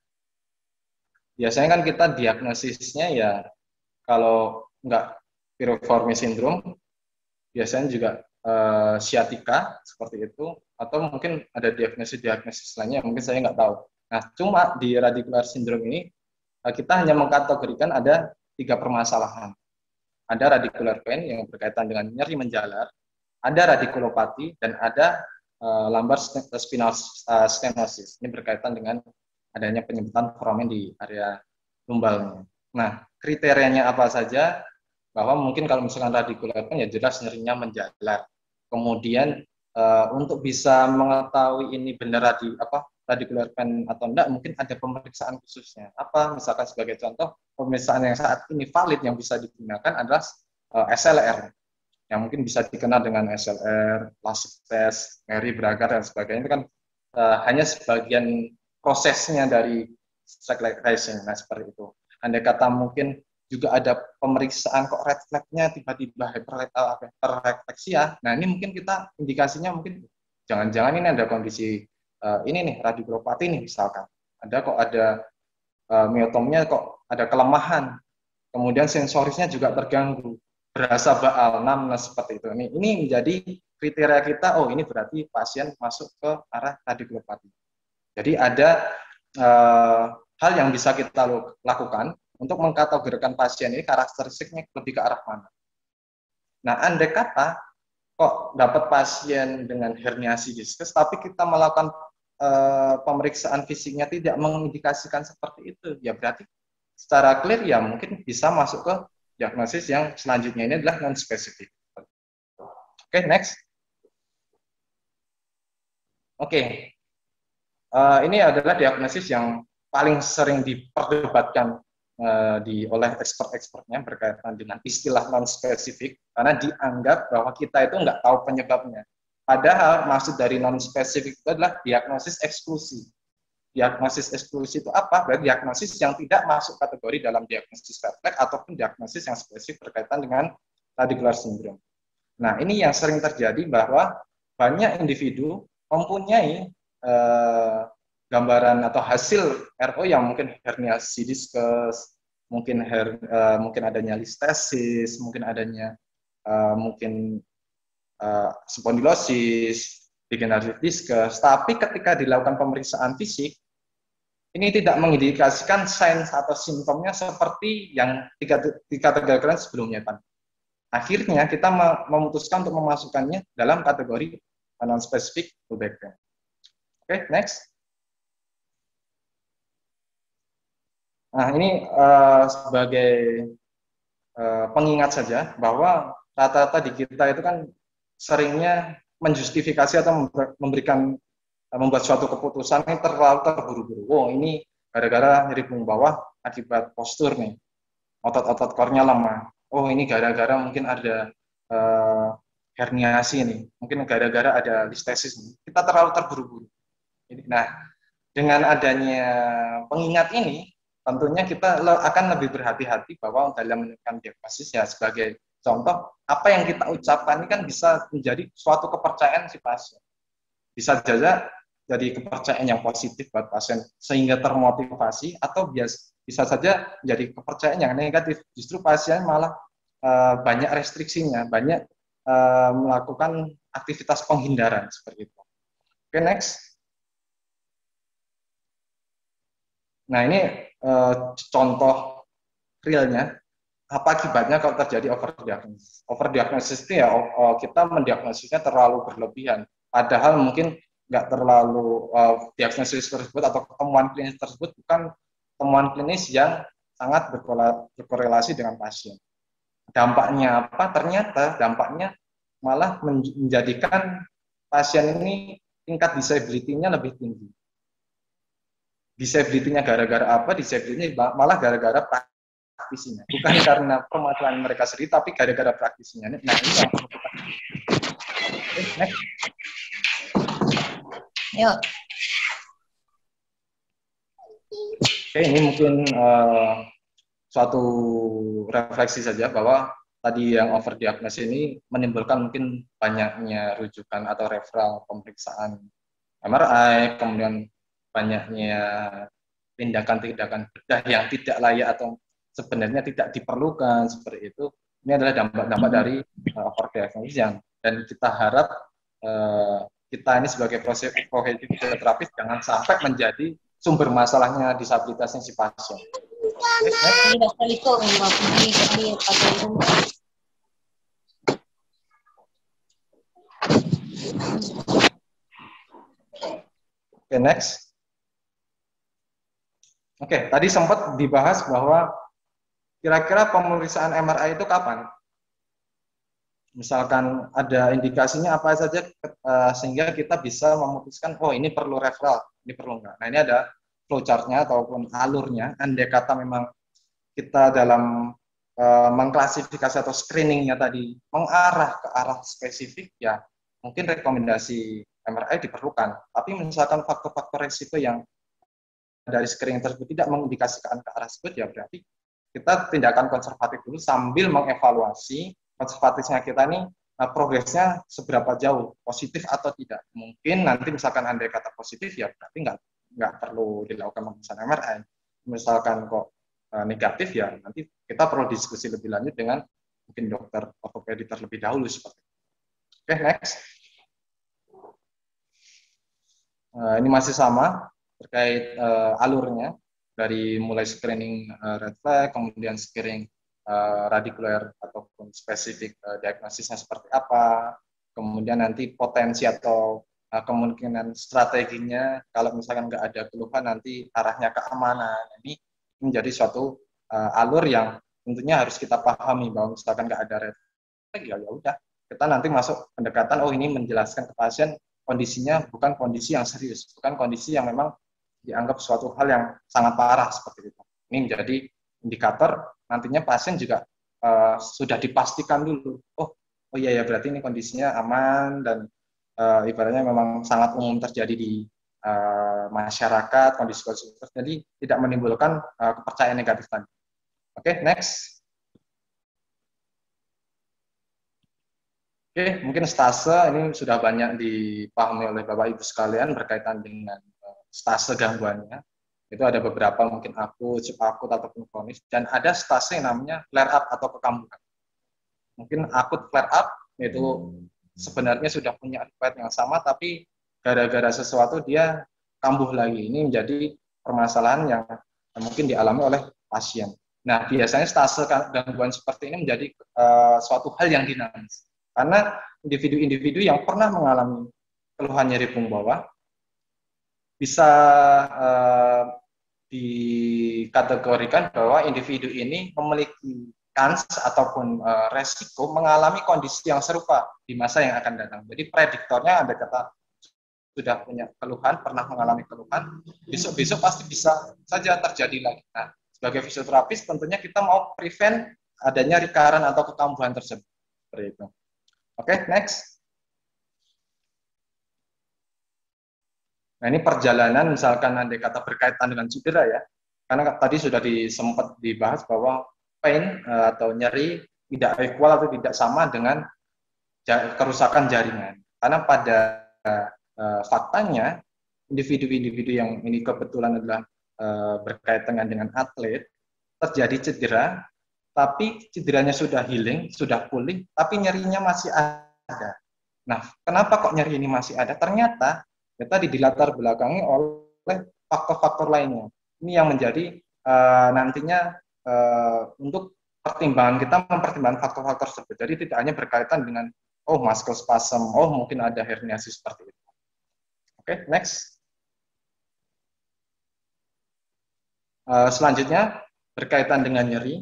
Biasanya kan kita diagnosisnya ya kalau nggak piriformis syndrome, biasanya juga sciatica seperti itu, atau mungkin ada diagnosis lainnya, mungkin saya nggak tahu. Nah, cuma di radicular syndrome ini kita hanya mengkategorikan ada 3 permasalahan. Ada radicular pain yang berkaitan dengan nyeri menjalar, ada radiculopathy, dan ada lumbar spinal stenosis. Ini berkaitan dengan adanya penyempitan foramen di area lumbalnya. Nah, kriterianya apa saja? Bahwa mungkin kalau misalkan radicular pain ya jelas nyerinya menjalar. Kemudian untuk bisa mengetahui ini benar radicular pain atau enggak, mungkin ada pemeriksaan khususnya. Apa? Misalkan sebagai contoh, pemeriksaan yang saat ini valid yang bisa digunakan adalah SLR, yang mungkin bisa dikenal dengan SLR, LASIK test, Mary Braga dan sebagainya. Itu kan hanya sebagian prosesnya dari stratification. Nah, seperti itu. Andai kata mungkin juga ada pemeriksaan kok red flag-nya tiba-tiba hiperrefleksia. Nah, ini mungkin kita indikasinya mungkin jangan-jangan ini ada kondisi ini nih radiculopathy nih misalkan. Ada miotomnya kok ada kelemahan. Kemudian sensorisnya juga terganggu. Berasa baal, numbness seperti itu. Ini menjadi kriteria kita, oh ini berarti pasien masuk ke arah radiculopathy. Jadi ada hal yang bisa kita lakukan untuk mengkategorikan pasien ini karakteristiknya lebih ke arah mana. Nah, andai kata kok dapat pasien dengan herniasi diskus, tapi kita melakukan pemeriksaan fisiknya tidak mengindikasikan seperti itu, ya berarti secara clear ya mungkin bisa masuk ke diagnosis yang selanjutnya, ini adalah non-spesifik. Oke, next. Oke. Ini adalah diagnosis yang paling sering diperdebatkan oleh expert-expertnya berkaitan dengan istilah non-spesifik, karena dianggap bahwa kita itu nggak tahu penyebabnya. Padahal maksud dari non-spesifik itu adalah diagnosis eksklusi. Diagnosis eksklusi itu apa? Berarti diagnosis yang tidak masuk kategori dalam diagnosis red flag ataupun diagnosis yang spesifik berkaitan dengan radicular syndrome. Nah, ini yang sering terjadi bahwa banyak individu mempunyai gambaran atau hasil RO yang mungkin herniasi diskus, mungkin adanya listesis, mungkin adanya spondylosis, degeneratif diskus. Tapi ketika dilakukan pemeriksaan fisik, ini tidak mengindikasikan signs atau simptomnya seperti yang dikategorikan sebelumnya, Pak. Akhirnya kita memutuskan untuk memasukkannya dalam kategori non-specific low back pain. Oke, next. Nah, ini sebagai pengingat saja bahwa rata-rata di kita itu kan seringnya menjustifikasi atau membuat suatu keputusan ini terlalu terburu-buru. Oh, ini gara-gara nyeri punggung bawah akibat postur nih, otot-otot core-nya lemah. Oh, ini gara-gara mungkin ada herniasi nih, mungkin gara-gara ada listesis nih. Kita terlalu terburu-buru. Nah, dengan adanya pengingat ini, tentunya kita akan lebih berhati-hati bahwa dalam menentukan diagnosis ya, sebagai contoh, apa yang kita ucapkan ini kan bisa menjadi suatu kepercayaan si pasien. Bisa saja jadi kepercayaan yang positif buat pasien sehingga termotivasi, atau bisa saja jadi kepercayaan yang negatif. Justru pasien malah banyak restriksinya, banyak melakukan aktivitas penghindaran seperti itu. Oke, next. Nah, ini contoh realnya, apa akibatnya kalau terjadi overdiagnosis. Overdiagnosis itu ya kita mendiagnosisnya terlalu berlebihan, padahal mungkin nggak terlalu diagnosis tersebut atau temuan klinis tersebut bukan temuan klinis yang sangat berkorelasi dengan pasien. Dampaknya apa? Ternyata dampaknya malah menjadikan pasien ini tingkat disability-nya lebih tinggi. Disability-nya gara-gara apa? Disability-nya malah gara-gara praktisinya. Bukan karena permasalahan mereka sendiri, tapi gara-gara praktisinya. Nah, ini yang perlu kita. Next. Yuk. Oke, ini mungkin suatu refleksi saja bahwa tadi yang overdiagnosis ini menimbulkan mungkin banyaknya rujukan atau referral pemeriksaan MRI, kemudian banyaknya tindakan-tindakan bedah yang tidak layak atau sebenarnya tidak diperlukan seperti itu. Ini adalah dampak-dampak dari overdiagnosis dan kita harap kita ini sebagai profesi fisioterapis jangan sampai menjadi sumber masalahnya disabilitasnya si pasien. Oke, next. Oke, tadi sempat dibahas bahwa kira-kira pemeriksaan MRI itu kapan? Misalkan ada indikasinya apa saja sehingga kita bisa memutuskan, oh ini perlu referral, ini perlu enggak. Nah ini ada flowchart-nya ataupun alurnya. Andai kata memang kita dalam mengklasifikasi atau screeningnya tadi mengarah ke arah spesifik, ya mungkin rekomendasi MRI diperlukan. Tapi misalkan faktor-faktor risiko yang dari screening tersebut tidak mengindikasikan ke arah tersebut, ya berarti kita tindakan konservatif dulu sambil mengevaluasi konservatifnya kita nih progresnya seberapa jauh, positif atau tidak. Mungkin nanti misalkan andai kata positif, ya berarti nggak perlu dilakukan pemeriksaan MRI. Misalkan kok negatif, ya nanti kita perlu diskusi lebih lanjut dengan mungkin dokter ortopedi terlebih dahulu seperti itu. Oke, next. Ini masih sama terkait alurnya dari mulai screening red flag, kemudian screening radikuler ataupun spesifik diagnosisnya seperti apa, kemudian nanti potensi atau kemungkinan strateginya kalau misalkan nggak ada keluhan nanti arahnya keamanan. Ini menjadi suatu alur yang tentunya harus kita pahami bahwa misalkan nggak ada red flag, ya udah kita nanti masuk pendekatan, oh ini menjelaskan ke pasien kondisinya bukan kondisi yang serius, bukan kondisi yang memang dianggap suatu hal yang sangat parah seperti itu. Ini menjadi indikator nantinya pasien juga sudah dipastikan dulu, oh iya ya berarti ini kondisinya aman dan ibaratnya memang sangat umum terjadi di masyarakat kondisi-kondisi jadi tidak menimbulkan kepercayaan negatif tadi. Oke, next. Oke, mungkin stase ini sudah banyak dipahami oleh Bapak Ibu sekalian berkaitan dengan stase gangguannya. Itu ada beberapa mungkin akut, subakut ataupun kronis, dan ada stase yang namanya flare up atau kekambuhan. Mungkin akut flare up itu sebenarnya sudah punya riwayat yang sama, tapi gara-gara sesuatu dia kambuh lagi. Ini menjadi permasalahan yang mungkin dialami oleh pasien. Nah, biasanya stase gangguan seperti ini menjadi suatu hal yang dinamis. Karena individu-individu yang pernah mengalami keluhan nyeri punggung bawah bisa dikategorikan bahwa individu ini memiliki kans ataupun resiko mengalami kondisi yang serupa di masa yang akan datang. Jadi prediktornya ada kata sudah punya keluhan, pernah mengalami keluhan, besok-besok pasti bisa saja terjadi lagi. Nah, sebagai fisioterapis tentunya kita mau prevent adanya recurrent atau kekambuhan tersebut. Seperti itu. Oke, next. Nah, ini perjalanan misalkan andai kata berkaitan dengan cedera ya. Karena tadi sudah sempat dibahas bahwa pain atau nyeri tidak equal atau tidak sama dengan kerusakan jaringan. Karena pada faktanya individu-individu yang ini kebetulan adalah berkaitan dengan atlet terjadi cedera, tapi cederanya sudah healing, sudah pulih, tapi nyerinya masih ada. Nah, kenapa kok nyeri ini masih ada? Ternyata tadi dilatar belakangi oleh faktor-faktor lainnya. Ini yang menjadi nantinya untuk pertimbangan kita mempertimbangkan faktor-faktor tersebut. Jadi tidak hanya berkaitan dengan muscle spasm, mungkin ada herniasi seperti itu. Oke, next. Selanjutnya berkaitan dengan nyeri.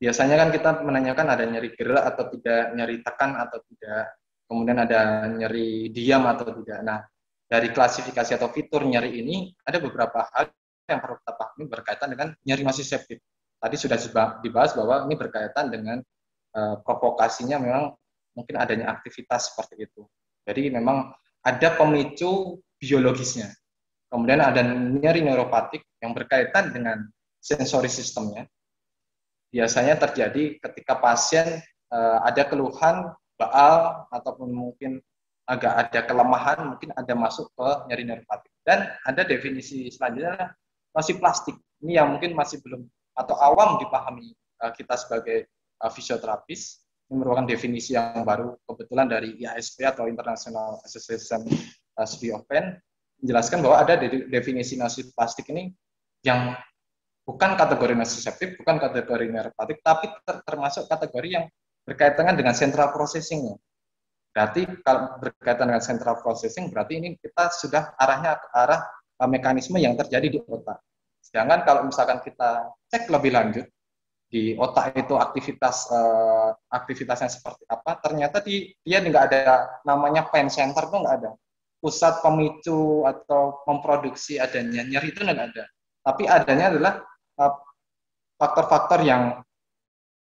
Biasanya kan kita menanyakan ada nyeri gerak atau tidak, nyeri tekan atau tidak, kemudian ada nyeri diam atau tidak. Nah, dari klasifikasi atau fitur nyeri ini ada beberapa hal yang perlu kita pahami berkaitan dengan nyeri nociceptif. Tadi sudah dibahas bahwa ini berkaitan dengan provokasinya memang mungkin adanya aktivitas seperti itu. Jadi memang ada pemicu biologisnya. Kemudian ada nyeri neuropatik yang berkaitan dengan sensori sistemnya. Biasanya terjadi ketika pasien ada keluhan baal ataupun mungkin agak ada kelemahan, mungkin ada masuk ke nyeri neuropatik. Dan ada definisi selanjutnya, nosi plastik. Ini yang mungkin masih belum atau awam dipahami kita sebagai fisioterapis. Ini merupakan definisi yang baru kebetulan dari IASP atau International Association Study of Pain, menjelaskan bahwa ada definisi nosi plastik ini yang bukan kategori nociceptif, bukan kategori neuropatik, tapi termasuk kategori yang berkaitan dengan central processing-nya. Berarti kalau berkaitan dengan central processing, berarti ini kita sudah arahnya ke arah mekanisme yang terjadi di otak. Sedangkan kalau misalkan kita cek lebih lanjut, di otak itu aktivitasnya seperti apa, ternyata dia nggak ada namanya pain center, itu nggak ada. Pusat pemicu atau memproduksi adanya nyeri itu nggak ada. Tapi adanya adalah faktor-faktor yang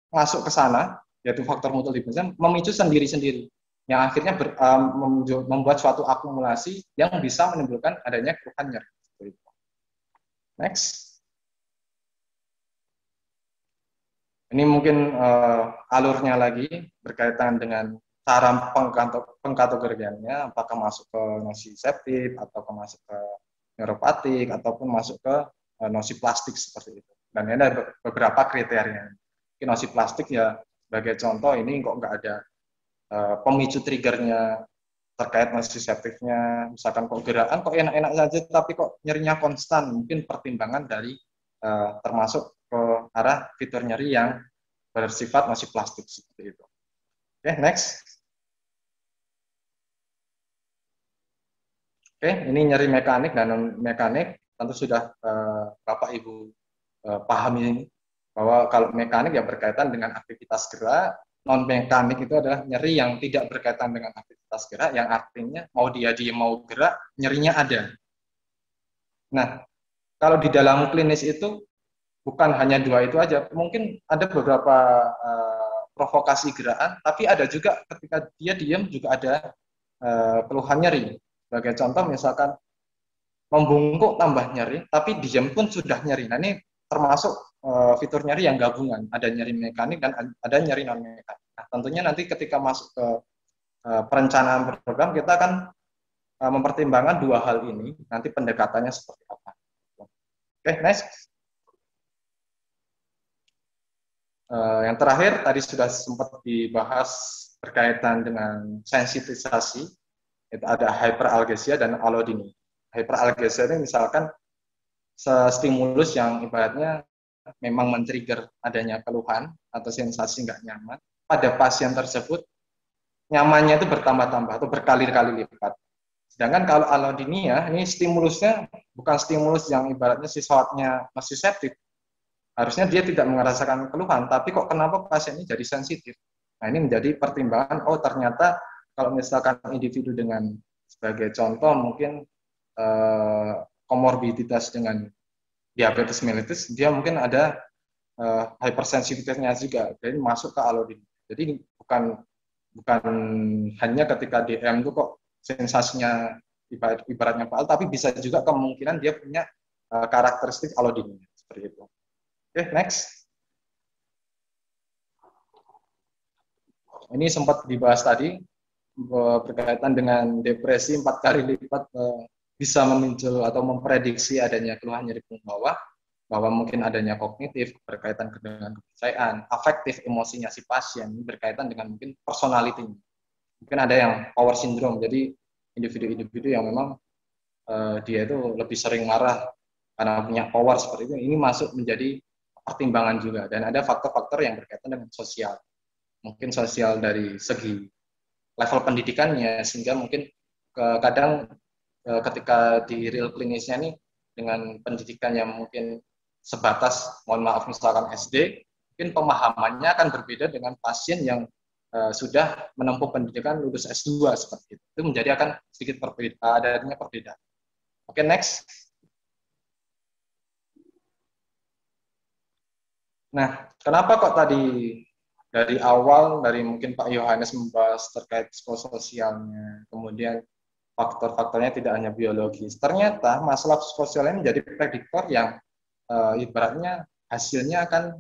masuk ke sana, yaitu faktor mutual dependent, memicu sendiri-sendiri, yang akhirnya membuat suatu akumulasi yang bisa menimbulkan adanya keluhan nyeri. Next. Ini mungkin alurnya lagi berkaitan dengan cara pengkategoriannya, apakah masuk ke nociceptif, atau masuk ke neuropatik, ataupun masuk ke nosi plastik seperti itu. Dan ini ada beberapa kriteria. Mungkin nosi plastik ya sebagai contoh, ini kok nggak ada pemicu triggernya terkait nociceptifnya, misalkan kok gerakan kok enak-enak saja tapi kok nyerinya konstan, mungkin pertimbangan dari termasuk ke arah fitur nyeri yang bersifat nosi plastik seperti itu. Oke, next. Oke, ini nyeri mekanik dan non mekanik, tentu sudah Bapak Ibu pahami ini, bahwa kalau mekanik ya berkaitan dengan aktivitas gerak, non mekanik itu adalah nyeri yang tidak berkaitan dengan aktivitas gerak, yang artinya mau dia mau gerak, nyerinya ada. Nah, kalau di dalam klinis itu bukan hanya dua itu aja, mungkin ada beberapa provokasi gerakan, tapi ada juga ketika dia diam juga ada keluhan nyeri. Sebagai contoh misalkan membungkuk tambah nyeri, tapi diam pun sudah nyeri. Nah ini termasuk fitur nyeri yang gabungan, ada nyeri mekanik dan ada nyeri non mekanik. Nah, tentunya nanti ketika masuk ke perencanaan program kita akan mempertimbangkan dua hal ini, nanti pendekatannya seperti apa. Oke, next. Yang terakhir tadi sudah sempat dibahas berkaitan dengan sensitisasi, itu ada hyperalgesia dan allodynia. Hyperalgesia ini misalkan stimulus yang ibaratnya memang men-trigger adanya keluhan atau sensasi nggak nyaman, pada pasien tersebut nyamannya itu bertambah-tambah atau berkali-kali lipat. Sedangkan kalau allodynia, ini stimulusnya bukan stimulus yang ibaratnya sifatnya nociceptif. Harusnya dia tidak merasakan keluhan, tapi kok kenapa pasien ini jadi sensitif? Nah ini menjadi pertimbangan, oh ternyata kalau misalkan individu dengan, sebagai contoh mungkin komorbiditas dengan diabetes mellitus, dia mungkin ada hypersensitivitasnya juga, jadi masuk ke allodynia. Jadi bukan hanya ketika DM itu kok sensasinya ibaratnya faal, tapi bisa juga kemungkinan dia punya karakteristik allodynia seperti itu. Oke, next. Ini sempat dibahas tadi berkaitan dengan depresi 4 kali lipat bisa memicu atau memprediksi adanya keluhan nyeri punggung bawah, bahwa mungkin adanya kognitif berkaitan dengan kepercayaan, afektif emosinya si pasien berkaitan dengan mungkin personality. Mungkin ada yang power syndrome, jadi individu-individu yang memang dia itu lebih sering marah karena punya power seperti itu. Ini masuk menjadi pertimbangan juga, dan ada faktor-faktor yang berkaitan dengan sosial, mungkin sosial dari segi level pendidikannya, sehingga mungkin kadang ketika di real klinisnya nih dengan pendidikan yang mungkin sebatas, mohon maaf misalkan SD, mungkin pemahamannya akan berbeda dengan pasien yang sudah menempuh pendidikan lulus S2 seperti itu. Itu menjadi akan sedikit adanya perbedaan. Oke, next. Nah, kenapa kok tadi dari awal, dari mungkin Pak Yohanes membahas terkait psikososialnya, kemudian faktor-faktornya tidak hanya biologis. Ternyata masalah psikososial ini menjadi prediktor yang ibaratnya hasilnya akan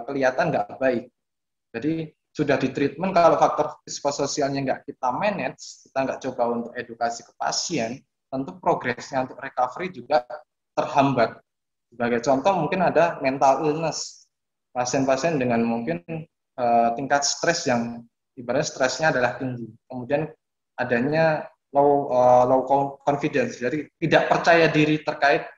kelihatan nggak baik. Jadi sudah di treatment, kalau faktor psikososialnya nggak kita manage, kita nggak coba untuk edukasi ke pasien, tentu progresnya untuk recovery juga terhambat. Sebagai contoh mungkin ada mental illness, pasien-pasien dengan mungkin tingkat stres yang ibaratnya stresnya adalah tinggi. Kemudian adanya low confidence, jadi tidak percaya diri terkait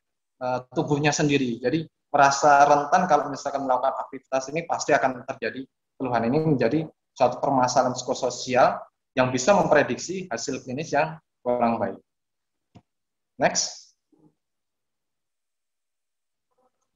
tubuhnya sendiri. Jadi merasa rentan kalau misalkan melakukan aktivitas ini pasti akan terjadi keluhan. Ini menjadi suatu permasalahan psikososial yang bisa memprediksi hasil klinis yang kurang baik. Next.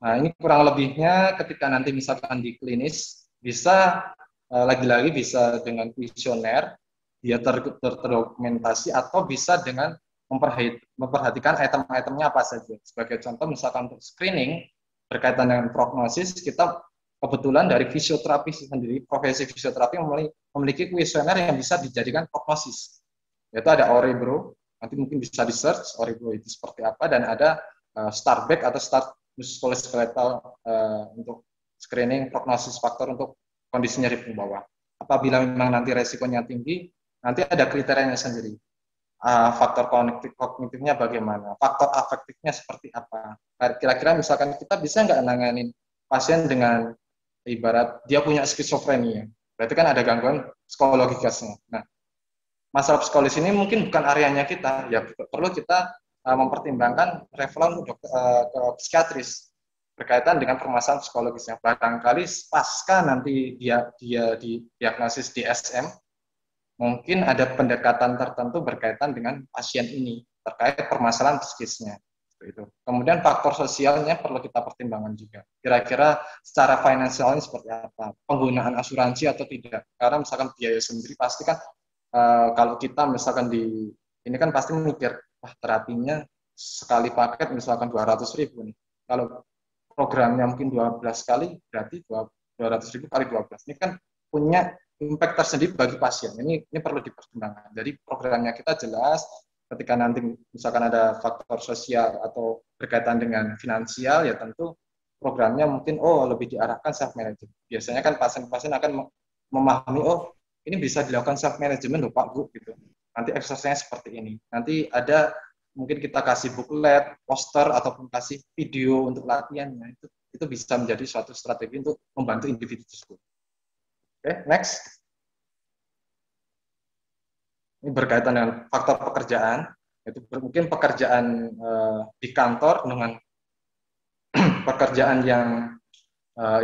Nah, ini kurang lebihnya ketika nanti misalkan di klinis, bisa lagi-lagi bisa dengan kuesioner, dia terdokumentasi, atau bisa dengan memperhatikan item-itemnya apa saja. Sebagai contoh, misalkan untuk screening, berkaitan dengan prognosis, kita kebetulan dari fisioterapi sendiri, profesi fisioterapi memiliki kuesioner yang bisa dijadikan prognosis. Yaitu ada Orebro, nanti mungkin bisa di-search Orebro itu seperti apa, dan ada STARBACK atau Start muskuloskeletal untuk screening prognosis faktor untuk kondisi nyeri punggung bawah. Apabila memang nanti resikonya tinggi, nanti ada kriterianya sendiri. Faktor kognitifnya bagaimana, faktor afektifnya seperti apa. Kira-kira misalkan kita bisa nggak nanganin pasien dengan ibarat dia punya skizofrenia, berarti kan ada gangguan psikologisnya. Nah, masalah psikologis ini mungkin bukan areanya kita, ya perlu kita mempertimbangkan referral ke psikiatris berkaitan dengan permasalahan psikologisnya. Barangkali pasca nanti dia didiagnosis di SM, mungkin ada pendekatan tertentu berkaitan dengan pasien ini terkait permasalahan psikisnya. Itu. Kemudian faktor sosialnya perlu kita pertimbangkan juga. Kira-kira secara finansialnya seperti apa? Penggunaan asuransi atau tidak? Karena misalkan biaya sendiri pasti kan kalau kita misalkan ini kan pasti mikir, terapinya sekali paket misalkan 200.000 nih. Kalau programnya mungkin 12 kali, berarti 200.000 kali 12. Ini kan punya impact tersendiri bagi pasien. Ini perlu dipertimbangkan. Jadi programnya kita jelas, ketika nanti misalkan ada faktor sosial atau berkaitan dengan finansial, ya tentu programnya mungkin lebih diarahkan self management. Biasanya kan pasien-pasien akan memahami, ini bisa dilakukan self management loh Pak Bu gitu. Nanti exercise-nya seperti ini. Nanti ada mungkin kita kasih booklet, poster, ataupun kasih video untuk latihannya. Itu bisa menjadi suatu strategi untuk membantu individu tersebut. Oke, next. Ini berkaitan dengan faktor pekerjaan. Itu mungkin pekerjaan di kantor dengan pekerjaan yang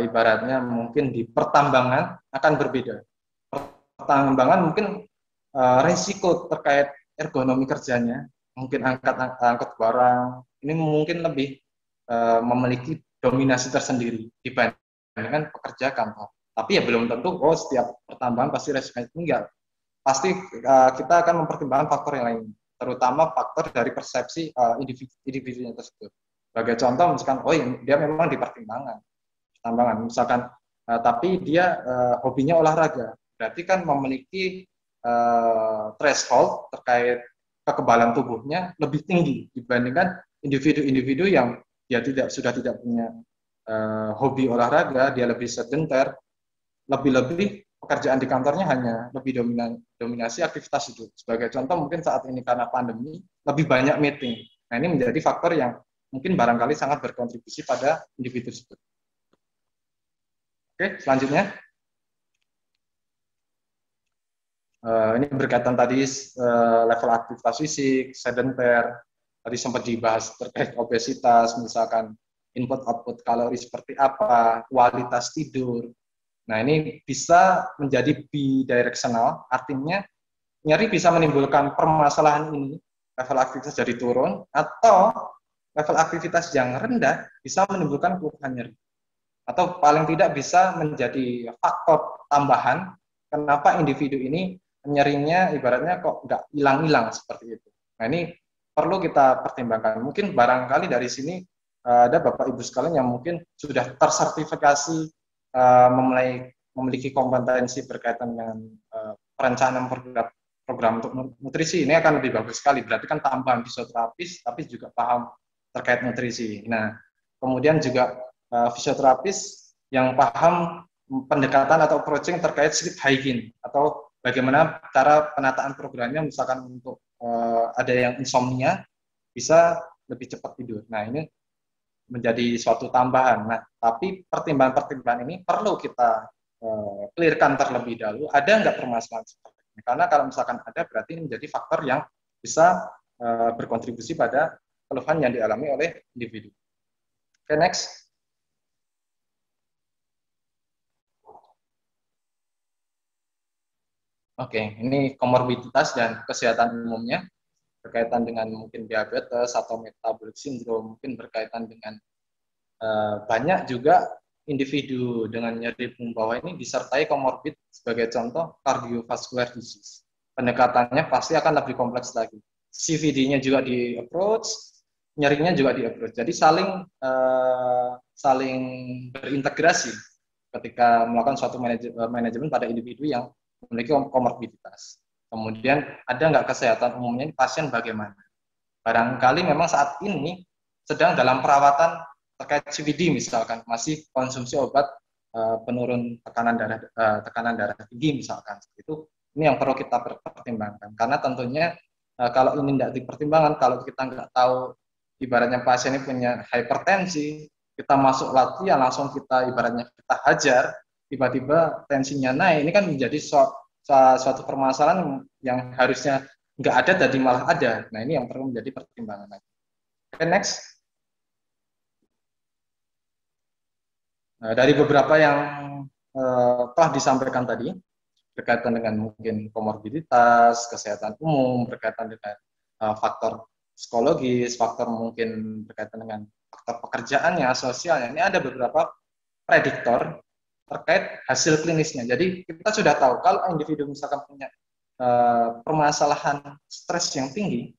ibaratnya mungkin di pertambangan akan berbeda. Pertambangan mungkin risiko terkait ergonomi kerjanya, mungkin angkat barang, ini mungkin lebih memiliki dominasi tersendiri dibandingkan pekerja kantor. Tapi ya belum tentu, setiap pertambangan pasti resikonya tinggal. Pasti kita akan mempertimbangkan faktor yang lain, terutama faktor dari persepsi individunya tersebut. Sebagai contoh, misalkan, dia memang di pertambangan, misalkan, tapi dia hobinya olahraga, berarti kan memiliki threshold terkait kekebalan tubuhnya lebih tinggi dibandingkan individu-individu yang dia sudah tidak punya hobi olahraga, dia lebih sedenter, lebih-lebih pekerjaan di kantornya hanya lebih dominasi aktivitas itu. Sebagai contoh mungkin saat ini karena pandemi lebih banyak meeting. Nah, ini menjadi faktor yang mungkin barangkali sangat berkontribusi pada individu tersebut. Oke, selanjutnya. Ini berkaitan tadi level aktivitas fisik, sedenter, tadi sempat dibahas terkait obesitas, misalkan input-output kalori seperti apa, kualitas tidur. Nah, ini bisa menjadi bidirectional, artinya nyeri bisa menimbulkan permasalahan ini, level aktivitas jadi turun, atau level aktivitas yang rendah bisa menimbulkan keluhan nyeri. Atau paling tidak bisa menjadi faktor tambahan kenapa individu ini nyerinya ibaratnya kok nggak hilang-hilang seperti itu. Nah, ini perlu kita pertimbangkan. Mungkin barangkali dari sini ada Bapak Ibu sekalian yang mungkin sudah tersertifikasi memiliki kompetensi berkaitan dengan perencanaan program untuk nutrisi. Ini akan lebih bagus sekali. Berarti kan tambahan fisioterapis, tapi juga paham terkait nutrisi. Nah, kemudian juga fisioterapis yang paham pendekatan atau approaching terkait sleep hygiene atau bagaimana cara penataan programnya, misalkan untuk ada yang insomnia, bisa lebih cepat tidur. Nah, ini menjadi suatu tambahan. Nah, tapi pertimbangan-pertimbangan ini perlu kita clearkan terlebih dahulu. Ada nggak permasalahan seperti ini? Karena kalau misalkan ada, berarti ini menjadi faktor yang bisa berkontribusi pada keluhan yang dialami oleh individu. Oke, next. Oke, ini komorbiditas dan kesehatan umumnya berkaitan dengan mungkin diabetes atau metabolic syndrome, mungkin berkaitan dengan banyak juga individu dengan nyeri punggung bawah ini disertai komorbid, sebagai contoh cardiovascular disease. Pendekatannya pasti akan lebih kompleks lagi. CVD-nya juga di approach, nyerinya juga di approach. Jadi saling berintegrasi ketika melakukan suatu manajemen pada individu yang memiliki komorbiditas. Kemudian ada nggak kesehatan umumnya, pasien bagaimana? Barangkali memang saat ini sedang dalam perawatan terkait CVD misalkan, masih konsumsi obat penurun tekanan darah tinggi misalkan. Itu ini yang perlu kita pertimbangkan. Karena tentunya kalau ini tidak dipertimbangkan, kalau kita nggak tahu ibaratnya pasien ini punya hipertensi, kita masuk latihan langsung kita ibaratnya kita hajar, tiba-tiba tensinya naik, ini kan menjadi suatu permasalahan yang harusnya nggak ada tadi malah ada. Nah, ini yang perlu menjadi pertimbangan. Oke, next. Nah, dari beberapa yang telah disampaikan tadi, berkaitan dengan mungkin komorbiditas, kesehatan umum, berkaitan dengan faktor psikologis, faktor mungkin berkaitan dengan faktor pekerjaannya, sosialnya, ini ada beberapa prediktor terkait hasil klinisnya. Jadi kita sudah tahu kalau individu misalkan punya permasalahan stres yang tinggi,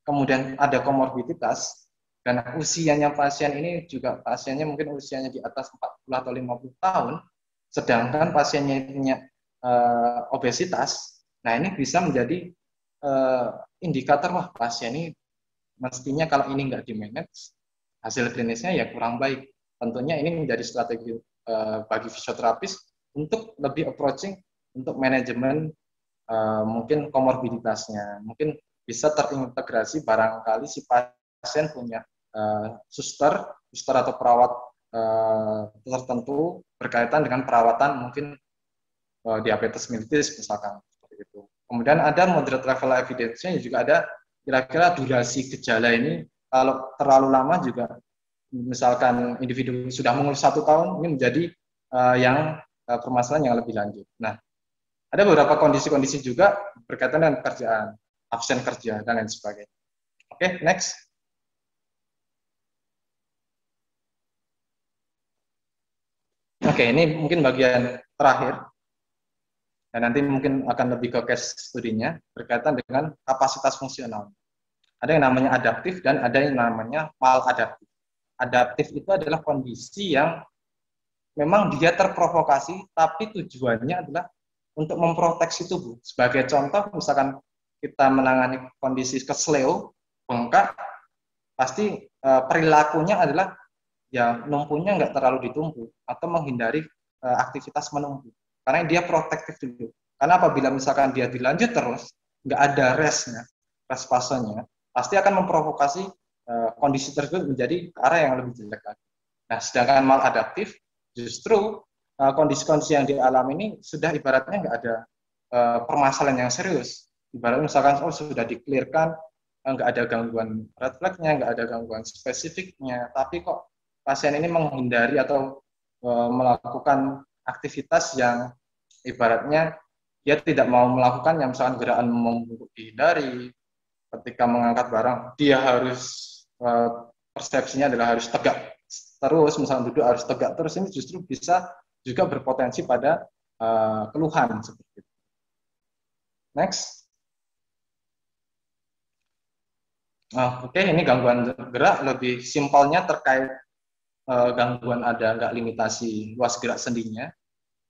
kemudian ada komorbiditas, dan usianya pasien ini juga pasiennya mungkin usianya di atas 40 atau 50 tahun, sedangkan pasiennya punya obesitas, nah ini bisa menjadi indikator, wah pasien ini mestinya kalau ini nggak di-manage, hasil klinisnya ya kurang baik. Tentunya ini menjadi strategi bagi fisioterapis untuk lebih approaching untuk manajemen mungkin komorbiditasnya. Mungkin bisa terintegrasi barangkali si pasien punya suster atau perawat tertentu berkaitan dengan perawatan mungkin diabetes mellitus misalkan seperti itu. Kemudian ada moderate level evidence-nya juga ada kira-kira durasi gejala ini kalau terlalu lama juga misalkan individu sudah mengurus 1 tahun ini menjadi yang permasalahan yang lebih lanjut. Nah, ada beberapa kondisi-kondisi juga berkaitan dengan pekerjaan, absen kerja dan lain sebagainya. Oke, next. Oke, ini mungkin bagian terakhir. Dan nanti mungkin akan lebih ke case studinya berkaitan dengan kapasitas fungsional. Ada yang namanya adaptif dan ada yang namanya maladaptif. Adaptif itu adalah kondisi yang memang dia terprovokasi, tapi tujuannya adalah untuk memproteksi tubuh. Sebagai contoh, misalkan kita menangani kondisi kesleo, bengkak, pasti perilakunya adalah ya numpunya nggak terlalu ditumpu atau menghindari aktivitas menumpu. Karena dia protektif dulu. Karena apabila misalkan dia dilanjut terus, nggak ada restnya, rest fasenya, pasti akan memprovokasi kondisi tersebut menjadi ke arah yang lebih jelek lagi. Nah, sedangkan maladaptif, justru kondisi-kondisi yang dialami ini sudah ibaratnya nggak ada permasalahan yang serius. Ibaratnya misalkan sudah di-clearkan, nggak ada gangguan red flag-nya, nggak ada gangguan spesifiknya, tapi kok pasien ini menghindari atau melakukan aktivitas yang ibaratnya dia tidak mau melakukan, yang misalkan gerakan membungkuk dihindari, ketika mengangkat barang dia harus persepsinya adalah harus tegak terus, misalnya duduk harus tegak terus, ini justru bisa juga berpotensi pada keluhan seperti itu. Next. Oke, ini gangguan gerak lebih simpelnya terkait gangguan ada nggak limitasi luas gerak sendinya.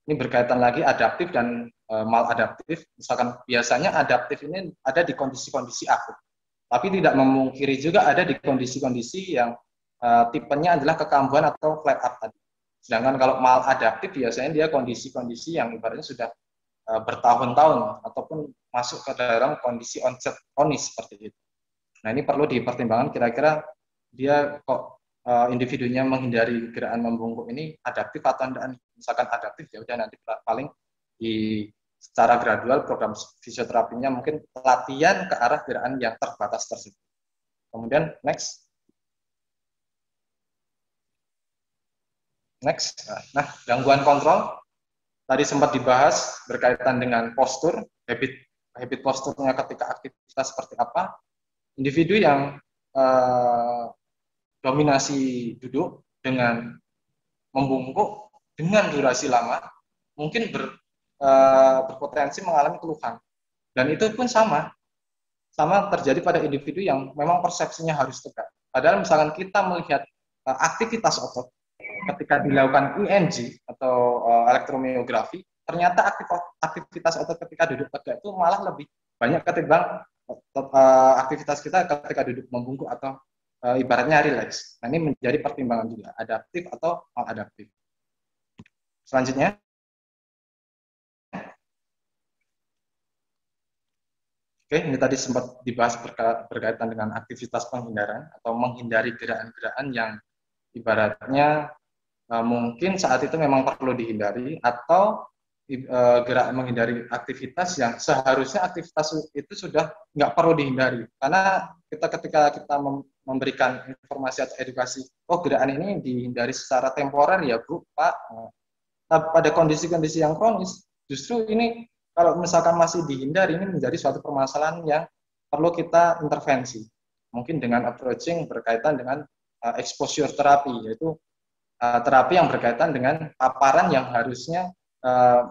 Ini berkaitan lagi adaptif dan maladaptif. Misalkan biasanya adaptif ini ada di kondisi-kondisi akut, tapi tidak memungkiri juga ada di kondisi-kondisi yang tipenya adalah kekambuhan atau flare up tadi. Sedangkan kalau maladaptif biasanya dia kondisi-kondisi yang ibaratnya sudah bertahun-tahun ataupun masuk ke dalam kondisi onset kronis seperti itu. Nah, ini perlu dipertimbangkan kira-kira dia kok individunya menghindari gerakan membungkuk ini adaptif atau enggak. Misalkan adaptif, ya udah nanti paling di secara gradual program fisioterapinya mungkin latihan ke arah gerakan yang terbatas tersebut. Kemudian next. Nah, gangguan kontrol tadi sempat dibahas berkaitan dengan postur, habit posturnya ketika aktivitas seperti apa. Individu yang dominasi duduk dengan membungkuk dengan durasi lama mungkin berpotensi mengalami keluhan. Dan itu pun sama terjadi pada individu yang memang persepsinya harus tegak. Padahal misalkan kita melihat aktivitas otot ketika dilakukan EMG atau elektromiografi, ternyata aktivitas otot ketika duduk tegak itu malah lebih banyak ketimbang aktivitas kita ketika duduk membungkuk atau ibaratnya relax. Nah, ini menjadi pertimbangan juga, adaptif atau maladaptif. Selanjutnya, oke, ini tadi sempat dibahas berkaitan dengan aktivitas penghindaran atau menghindari gerakan-gerakan yang ibaratnya mungkin saat itu memang perlu dihindari, atau gerak menghindari aktivitas yang seharusnya aktivitas itu sudah nggak perlu dihindari. Karena ketika kita memberikan informasi atau edukasi, oh gerakan ini dihindari secara temporer ya Bu, Pak. Pada kondisi-kondisi yang kronis, justru ini kalau misalkan masih dihindari, ini menjadi suatu permasalahan yang perlu kita intervensi. Mungkin dengan approaching berkaitan dengan exposure terapi, yaitu terapi yang berkaitan dengan paparan yang harusnya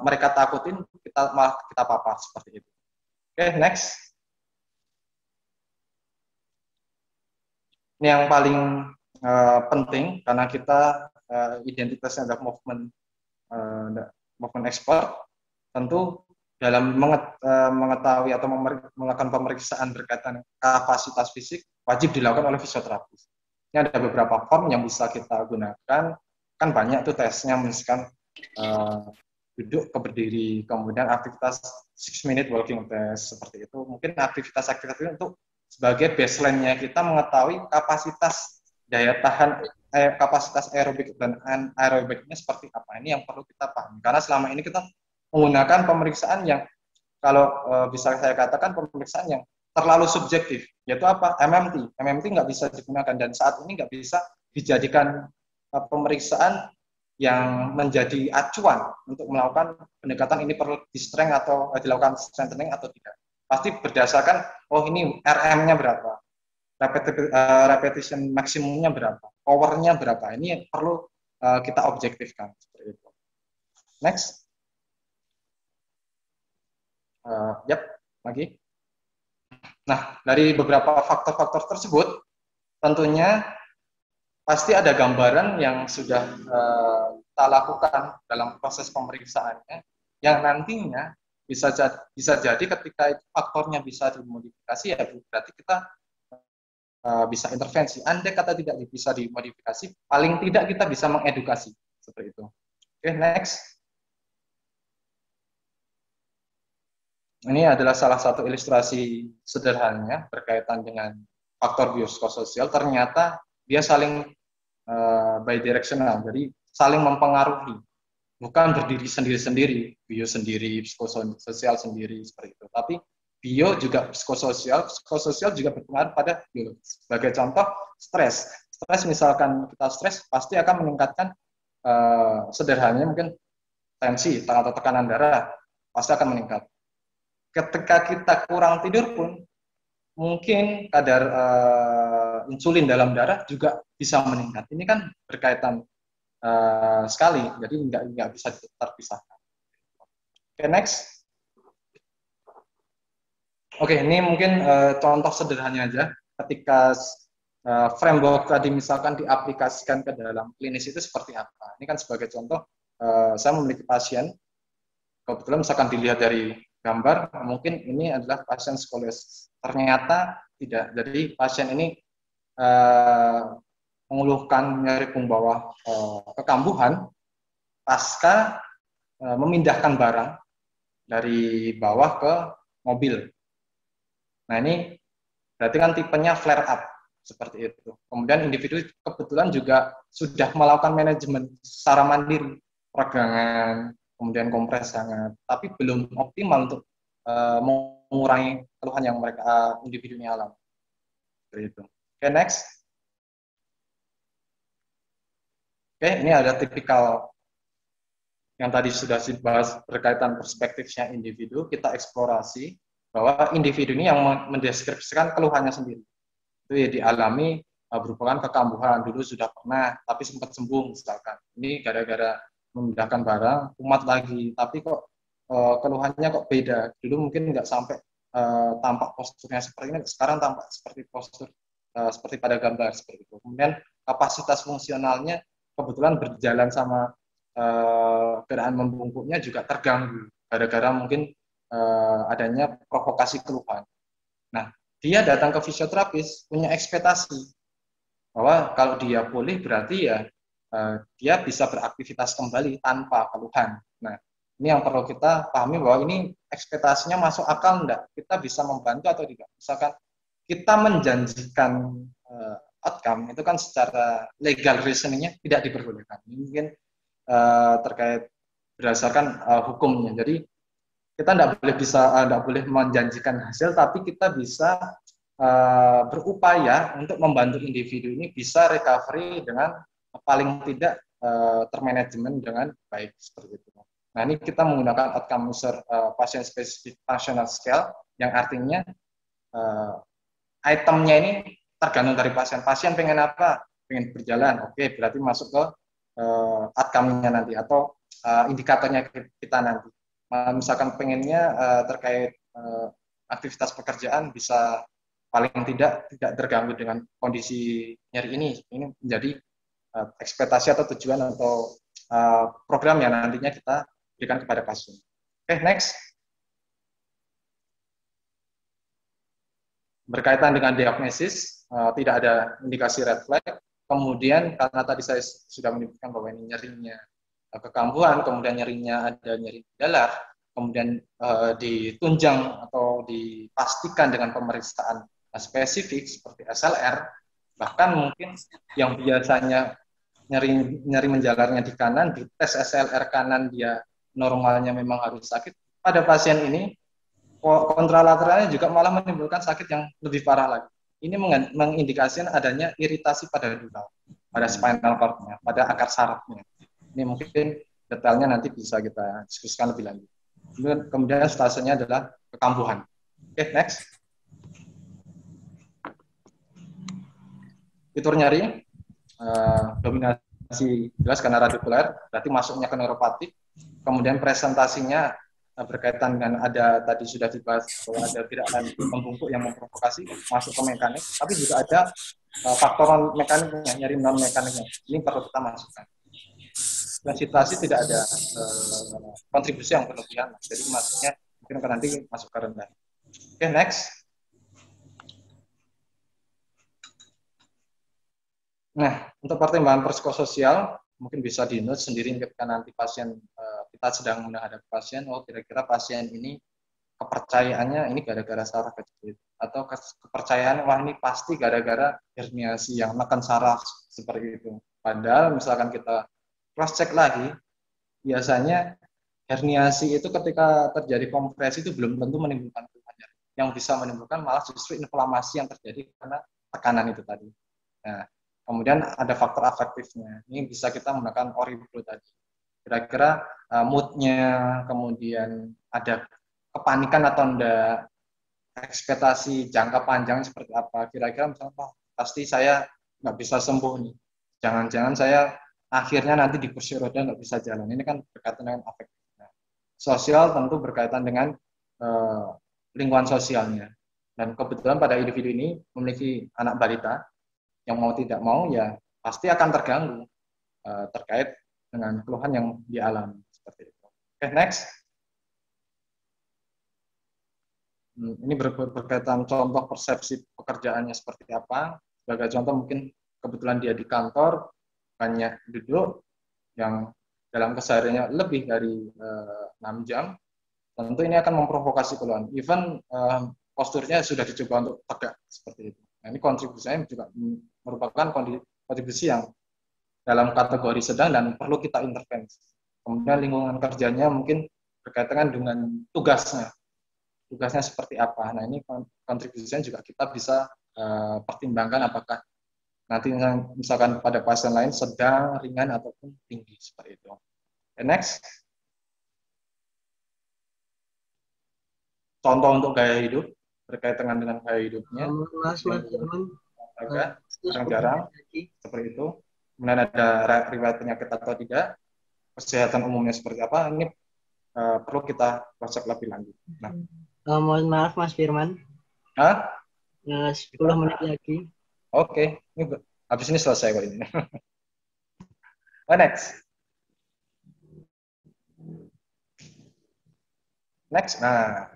mereka takutin, malah kita papar seperti itu. Oke, next. Ini yang paling penting karena kita identitasnya adalah movement expert. Tentu dalam mengetahui atau melakukan pemeriksaan berkaitan kapasitas fisik wajib dilakukan oleh fisioterapis. Ini ada beberapa form yang bisa kita gunakan, kan banyak tuh tesnya, misalkan duduk ke berdiri, kemudian aktivitas 6-minute walking test seperti itu. Mungkin aktivitas-aktivitas itu untuk sebagai baseline-nya kita mengetahui kapasitas daya tahan, kapasitas aerobik dan anaerobiknya seperti apa. Ini yang perlu kita pahami. Karena selama ini kita menggunakan pemeriksaan yang kalau bisa saya katakan pemeriksaan yang terlalu subjektif, yaitu apa? MMT. MMT nggak bisa digunakan dan saat ini nggak bisa dijadikan pemeriksaan yang menjadi acuan untuk melakukan pendekatan ini perlu di strength atau dilakukan strengthening atau tidak. Pasti berdasarkan, oh ini RM-nya berapa, repetition maksimumnya berapa, power-nya berapa. Ini yang perlu kita objektifkan seperti itu. Next. Lagi. Nah, dari beberapa faktor-faktor tersebut, tentunya pasti ada gambaran yang sudah kita lakukan dalam proses pemeriksaannya, yang nantinya bisa jadi ketika faktornya bisa dimodifikasi, ya berarti kita bisa intervensi. Andai kata tidak bisa dimodifikasi, paling tidak kita bisa mengedukasi seperti itu. Oke, next. Ini adalah salah satu ilustrasi sederhananya berkaitan dengan faktor biopsikososial. Ternyata dia saling bidirectional, jadi saling mempengaruhi, bukan berdiri sendiri-sendiri, bio sendiri, psikososial sendiri seperti itu. Tapi bio juga psikososial juga berpengaruh pada biologi. Sebagai contoh, stres misalkan kita stres pasti akan meningkatkan sederhananya mungkin tensi atau tekanan darah pasti akan meningkat. Ketika kita kurang tidur pun mungkin kadar insulin dalam darah juga bisa meningkat. Ini kan berkaitan sekali, jadi nggak bisa terpisahkan. Oke, next. Oke, ini mungkin contoh sederhananya aja. Ketika framework tadi misalkan diaplikasikan ke dalam klinis itu seperti apa. Ini kan sebagai contoh, saya memiliki pasien, kebetulan misalkan dilihat dari gambar, mungkin ini adalah pasien skoliosis. Ternyata tidak. Jadi pasien ini mengeluhkan nyeri punggung bawah kekambuhan pasca memindahkan barang dari bawah ke mobil. Nah, ini Berarti kan tipenya flare up seperti itu. Kemudian individu kebetulan juga sudah melakukan manajemen secara mandiri, peregangan, kemudian kompres hangat, tapi belum optimal untuk mengurangi keluhan yang mereka individu ini alami. Seperti itu. Oke, next. Oke, ini ada tipikal yang tadi sudah dibahas berkaitan perspektifnya individu, kita eksplorasi bahwa individu ini yang mendeskripsikan keluhannya sendiri. Itu ya dialami merupakan kekambuhan, dulu sudah pernah, tapi sempat sembuh misalkan. Ini gara-gara memindahkan barang, kumat lagi, tapi kok keluhannya kok beda. Dulu mungkin nggak sampai tampak posturnya seperti ini, sekarang tampak seperti postur seperti pada gambar seperti itu. Kemudian kapasitas fungsionalnya kebetulan berjalan sama gerakan membungkuknya juga terganggu gara-gara mungkin adanya provokasi keluhan. Nah, dia datang ke fisioterapis punya ekspektasi bahwa kalau dia pulih berarti ya dia bisa beraktivitas kembali tanpa keluhan. Nah, ini yang perlu kita pahami bahwa ini ekspektasinya masuk akal enggak? Kita bisa membantu atau tidak? Misalkan kita menjanjikan outcome itu kan secara legal reasoningnya tidak diperbolehkan. Ini mungkin terkait berdasarkan hukumnya. Jadi kita tidak boleh menjanjikan hasil, tapi kita bisa berupaya untuk membantu individu ini bisa recovery dengan paling tidak termanajemen dengan baik seperti itu. Nah, ini kita menggunakan outcome measure patient specific functional scale yang artinya itemnya ini tergantung dari pasien. Pasien pengen apa? Pengen berjalan, oke, berarti masuk ke outcome-nya nanti atau indikatornya kita nanti. Misalkan pengennya terkait aktivitas pekerjaan bisa paling tidak terganggu dengan kondisi nyeri ini menjadi ekspektasi atau tujuan atau program yang nantinya kita berikan kepada pasien. Oke, next. Berkaitan dengan diagnosis, tidak ada indikasi red flag. Kemudian karena tadi saya sudah menyebutkan bahwa ini nyerinya kekambuhan, kemudian nyerinya ada nyeri dalar, kemudian ditunjang atau dipastikan dengan pemeriksaan spesifik seperti SLR, bahkan mungkin yang biasanya nyeri menjalarnya di kanan, di tes SLR kanan dia normalnya memang harus sakit. Pada pasien ini kontralateralnya juga malah menimbulkan sakit yang lebih parah lagi. Ini mengindikasikan adanya iritasi pada dura, pada spinal cord-nya, pada akar sarafnya. Ini mungkin detailnya nanti bisa kita diskusikan lebih lanjut. Kemudian stasenya adalah kekambuhan. Oke, next. Fitur nyeri, dominasi jelas karena radikuler, berarti masuknya ke neuropatik. Kemudian presentasinya berkaitan dengan ada tadi sudah dibahas bahwa ada gerakan membungkuk yang memprovokasi masuk ke mekanik, tapi juga ada faktor mekaniknya, nyeri non mekaniknya. Ini perlu kita masukkan. Dan situasi tidak ada kontribusi yang berlebihan, jadi masuknya mungkin nanti masuk ke rendah. Oke, next. Nah, untuk pertimbangan psikososial mungkin bisa di-note sendiri ketika nanti pasien kita sedang menghadapi pasien, oh kira-kira pasien ini kepercayaannya ini gara-gara saraf kejepit, atau kepercayaan wah ini pasti gara-gara herniasi yang menekan saraf seperti itu. Padahal misalkan kita cross check lagi, biasanya herniasi itu ketika terjadi kompresi itu belum tentu menimbulkan keluhan. Yang bisa menimbulkan malah justru inflamasi yang terjadi karena tekanan itu tadi. Nah, kemudian ada faktor afektifnya. Ini bisa kita menggunakan Oribro tadi. Kira-kira moodnya, kemudian ada kepanikan atau enggak, ekspektasi jangka panjang seperti apa. Kira-kira misalnya, pasti saya nggak bisa sembuh nih. Jangan-jangan saya akhirnya nanti di kursi roda nggak bisa jalan. Ini kan berkaitan dengan afektif. Sosial tentu berkaitan dengan lingkungan sosialnya. Dan kebetulan pada individu ini memiliki anak balita, yang mau tidak mau ya pasti akan terganggu terkait dengan keluhan yang dialami seperti itu. Oke, next. Ini berkaitan contoh persepsi pekerjaannya seperti apa. Sebagai contoh mungkin kebetulan dia di kantor banyak duduk yang dalam kesehariannya lebih dari 6 jam. Tentu ini akan memprovokasi keluhan. Even posturnya sudah dicoba untuk tegak seperti itu. Nah, ini kontribusinya juga merupakan kontribusi yang dalam kategori sedang dan perlu kita intervensi. Kemudian lingkungan kerjanya mungkin berkaitan dengan tugasnya. Tugasnya seperti apa. Nah, ini kontribusinya juga kita bisa pertimbangkan apakah nanti misalkan pada pasien lain sedang, ringan, ataupun tinggi seperti itu. Okay, next. Contoh untuk gaya hidup berkaitan dengan gaya hidupnya. Mas Firman, agak jarang-jarang seperti itu. Kemudian ada riwayat penyakit atau tidak, kesehatan umumnya seperti apa, ini perlu kita cross-check lebih lanjut. Nah, mohon maaf Mas Firman. 10 menit lagi. Oke, ini habis ini selesai kok ini. Next. Next. Nah,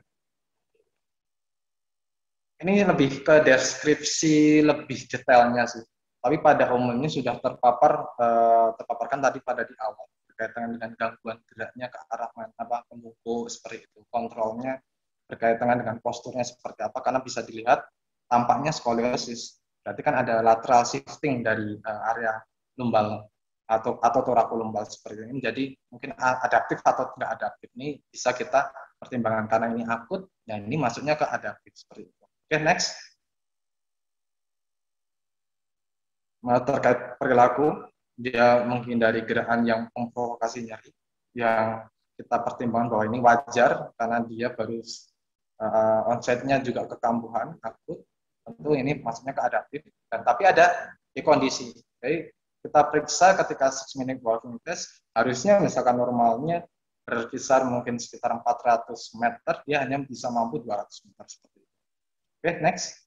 ini lebih ke deskripsi lebih detailnya sih. Tapi pada umumnya sudah terpaparkan tadi pada di awal berkaitan dengan gangguan geraknya ke arah mana, pembungkuk seperti itu, kontrolnya berkaitan dengan posturnya seperti apa, karena bisa dilihat tampaknya skoliosis. Berarti kan ada lateral shifting dari area lumbal atau torakolumbal seperti ini. Jadi mungkin adaptif atau tidak adaptif ini bisa kita pertimbangkan karena ini akut, dan ini masuknya ke adaptif seperti itu. Oke, next. Terkait perilaku, dia menghindari gerakan yang memprovokasi nyeri, yang kita pertimbangkan bahwa ini wajar karena dia baru onsetnya juga kekambuhan akut, tentu ini maksudnya ke adaptif. Dan tapi ada di kondisi, jadi kita periksa ketika 6-minute walking test, harusnya misalkan normalnya berkisar mungkin sekitar 400 meter, dia hanya bisa mampu 200 meter seperti itu. Oke, next.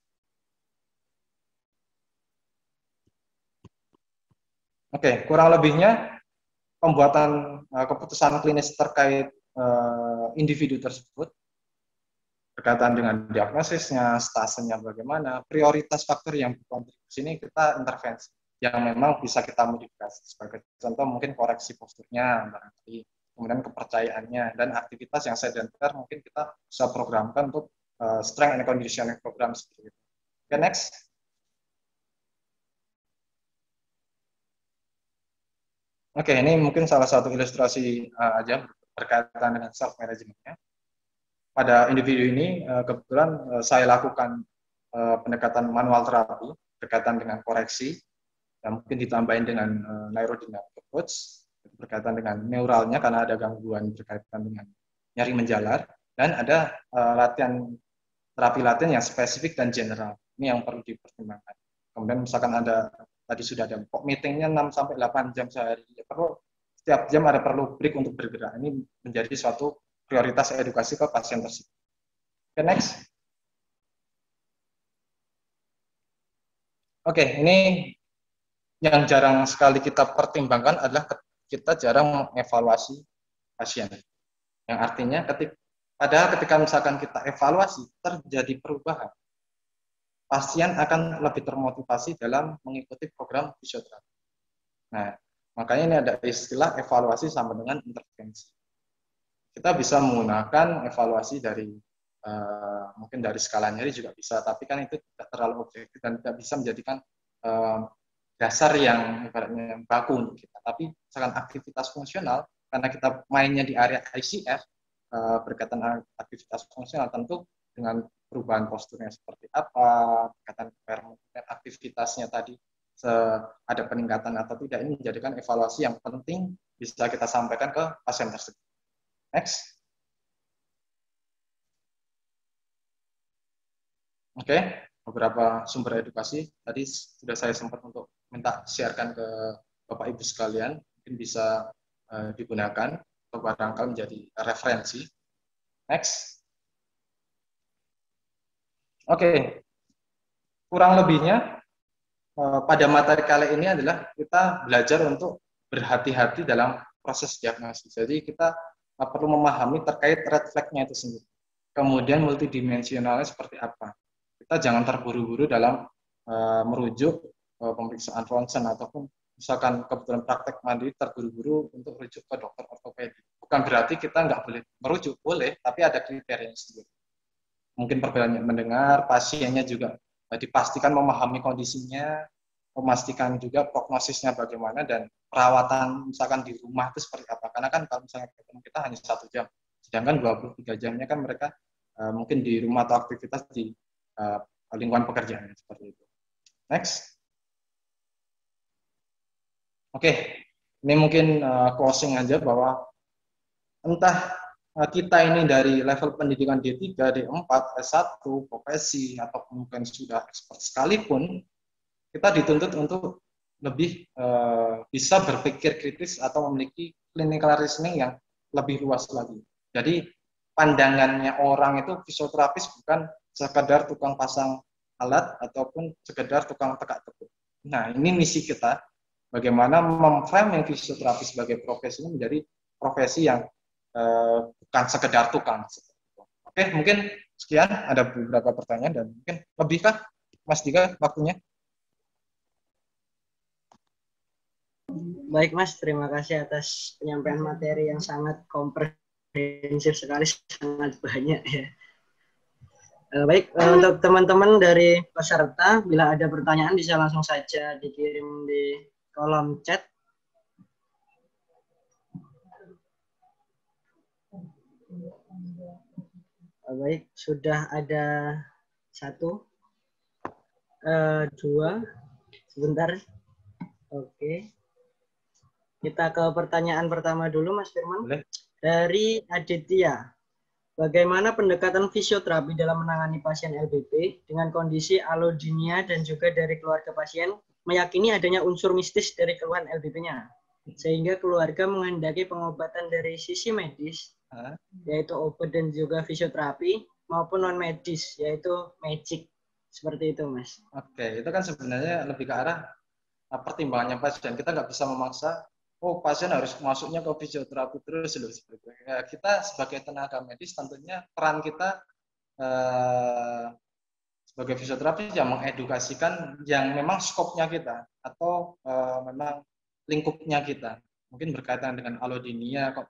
Oke, kurang lebihnya pembuatan keputusan klinis terkait individu tersebut berkaitan dengan diagnosisnya, stasenya bagaimana, prioritas faktor yang berkontribusi ini kita intervensi yang memang bisa kita modifikasi. Sebagai contoh mungkin koreksi posturnya barangkali, kemudian kepercayaannya, dan aktivitas yang sedenter mungkin kita bisa programkan untuk strength and conditioning program seperti itu. Oke, next. Oke, ini mungkin salah satu ilustrasi aja berkaitan dengan self managementnya. Pada individu ini kebetulan saya lakukan pendekatan manual terapi berkaitan dengan koreksi, dan mungkin ditambahin dengan neurodynamic approach berkaitan dengan neuralnya karena ada gangguan berkaitan dengan nyeri menjalar, dan ada terapi latihan yang spesifik dan general. Ini yang perlu dipertimbangkan. Kemudian misalkan ada tadi sudah ada meetingnya 6-8 jam sehari, ya perlu setiap jam ada perlu break untuk bergerak. Ini menjadi suatu prioritas edukasi ke pasien tersebut. Oke, next. Oke, ini yang jarang sekali kita pertimbangkan adalah kita jarang mengevaluasi pasien. Yang artinya ketika misalkan kita evaluasi terjadi perubahan, pasien akan lebih termotivasi dalam mengikuti program fisioterapi. Nah, makanya ini ada istilah evaluasi sama dengan intervensi. Kita bisa menggunakan evaluasi dari mungkin dari skala nyeri juga bisa, tapi kan itu tidak terlalu objektif dan tidak bisa menjadikan dasar yang ibaratnya baku untuk kita. Tapi misalkan aktivitas fungsional, karena kita mainnya di area ICF, berkaitan aktivitas fungsional tentu dengan perubahan posturnya seperti apa, berkaitan aktivitasnya tadi ada peningkatan atau tidak, ini menjadikan evaluasi yang penting bisa kita sampaikan ke pasien tersebut. Next. Oke, beberapa sumber edukasi tadi sudah saya sempat untuk minta sharekan ke Bapak Ibu sekalian, mungkin bisa digunakan atau barangkali menjadi referensi. Next. Oke, kurang lebihnya pada materi kali ini adalah kita belajar untuk berhati-hati dalam proses diagnosis. Jadi kita perlu memahami terkait red flag-nya itu sendiri. Kemudian multidimensionalnya seperti apa. Kita jangan terburu-buru dalam merujuk pemeriksaan ronsen ataupun misalkan kebetulan praktek mandiri terburu-buru untuk merujuk ke dokter ortopedi. Bukan berarti kita nggak boleh merujuk, boleh, tapi ada kriterianya sendiri. mungkin perbedaan mendengar, pasiennya juga dipastikan memahami kondisinya, memastikan juga prognosisnya bagaimana, dan perawatan misalkan di rumah itu seperti apa. Karena kan kalau misalnya kita hanya 1 jam, sedangkan 23 jamnya kan mereka mungkin di rumah atau aktivitas di lingkungan pekerjaan seperti itu. Next. Oke, ini mungkin closing aja bahwa entah kita ini dari level pendidikan D3, D4, S1, profesi, atau mungkin sudah expert sekalipun, kita dituntut untuk lebih bisa berpikir kritis atau memiliki clinical reasoning yang lebih luas lagi. Jadi pandangannya orang itu fisioterapis bukan sekedar tukang pasang alat ataupun sekedar tukang tekak-tekuk. Nah, ini misi kita, bagaimana memframe fisioterapi sebagai profesi ini menjadi profesi yang bukan sekedar tukang. Oke, mungkin sekian, ada beberapa pertanyaan dan mungkin lebihkah Mas Dika waktunya? Baik Mas, terima kasih atas penyampaian materi yang sangat komprehensif sekali, sangat banyak ya. Baik, untuk teman-teman dari peserta, bila ada pertanyaan bisa langsung saja dikirim di kolom chat. Baik, sudah ada 1, 2, sebentar. Oke. Kita ke pertanyaan pertama dulu, Mas Firman. Boleh. Dari Aditya. Bagaimana pendekatan fisioterapi dalam menangani pasien LBP dengan kondisi allodynia dan juga dari keluarga pasien meyakini adanya unsur mistis dari keluhan LBP-nya, sehingga keluarga menghendaki pengobatan dari sisi medis, yaitu obat dan juga fisioterapi, maupun non medis, yaitu magic. Seperti itu, Mas. Oke, itu kan sebenarnya lebih ke arah pertimbangannya pasien. Kita nggak bisa memaksa, oh pasien harus masuknya ke fisioterapi terus loh. Ya, kita sebagai tenaga medis tentunya peran kita sebagai fisioterapi yang mengedukasikan yang memang skopnya kita atau memang lingkupnya kita. Mungkin berkaitan dengan allodynia kok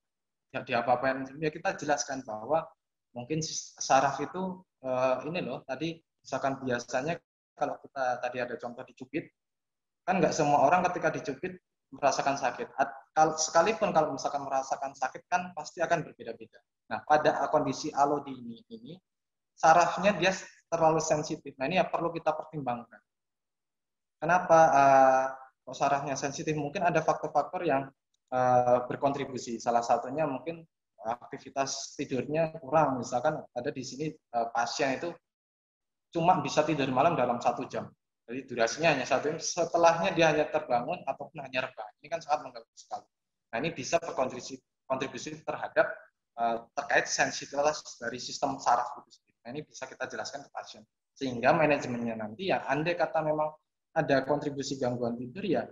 di apa-apain, ya kita jelaskan bahwa mungkin saraf itu ini loh, tadi misalkan biasanya kalau kita tadi ada contoh dicubit, kan nggak semua orang ketika dicubit merasakan sakit. Sekalipun kalau misalkan merasakan sakit kan pasti akan berbeda-beda. Nah, pada kondisi allodynia ini sarafnya dia terlalu sensitif. Nah, ini ya perlu kita pertimbangkan. Kenapa kok sarafnya sensitif? Mungkin ada faktor-faktor yang berkontribusi. Salah satunya mungkin aktivitas tidurnya kurang. Misalkan ada di sini pasien itu cuma bisa tidur malam dalam 1 jam. Jadi durasinya hanya 1 jam, setelahnya dia hanya terbangun ataupun hanya rebahan. Ini kan sangat mengganggu sekali. Nah, ini bisa berkontribusi terhadap terkait sensitivitas dari sistem saraf itu sendiri. Nah, ini bisa kita jelaskan ke pasien. Sehingga manajemennya nanti ya, andai kata memang ada kontribusi gangguan tidur, ya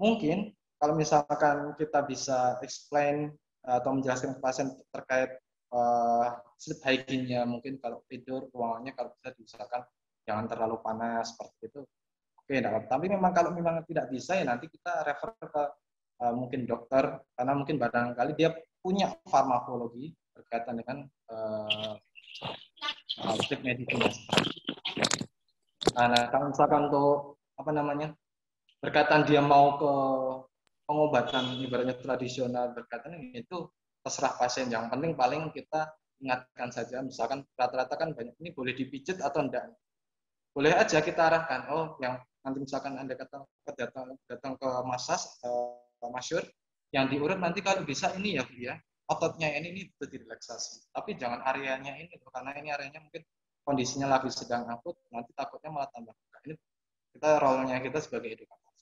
mungkin kalau misalkan kita bisa explain atau menjelaskan ke pasien terkait sleep hygiene-nya, mungkin kalau tidur ruangannya kalau bisa diusahakan jangan terlalu panas seperti itu. Oke, nah, tapi memang kalau memang tidak bisa ya nanti kita refer ke mungkin dokter, karena mungkin barangkali dia punya farmakologi berkaitan dengan sleep medicine. Nah, kalau misalkan untuk apa namanya berkaitan dia mau ke pengobatan ibaratnya tradisional berkaitan itu terserah pasien. Yang penting paling kita ingatkan saja, misalkan rata-rata kan banyak ini boleh dipijit atau enggak. Boleh aja kita arahkan, oh yang nanti misalkan Anda datang ke masyur, yang diurut nanti kalau bisa ini ya Bu ya, ototnya ini itu direlaksasi. Tapi jangan areanya ini, karena ini areanya mungkin kondisinya lagi sedang akut, nanti takutnya malah tambah. Nah, ini kita role-nya kita sebagai edukator.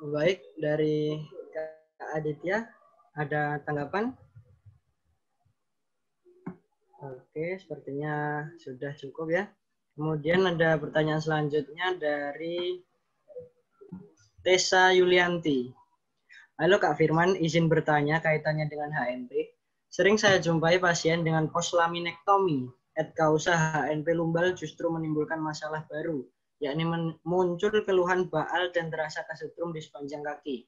Baik, dari Kak Aditya, ada tanggapan? Oke, sepertinya sudah cukup ya. Kemudian ada pertanyaan selanjutnya dari Tessa Yulianti. Halo Kak Firman, izin bertanya kaitannya dengan HNP. Sering saya jumpai pasien dengan poslaminektomi, et causa HNP lumbal justru menimbulkan masalah baru, yakni muncul keluhan baal dan terasa kesetrum di sepanjang kaki.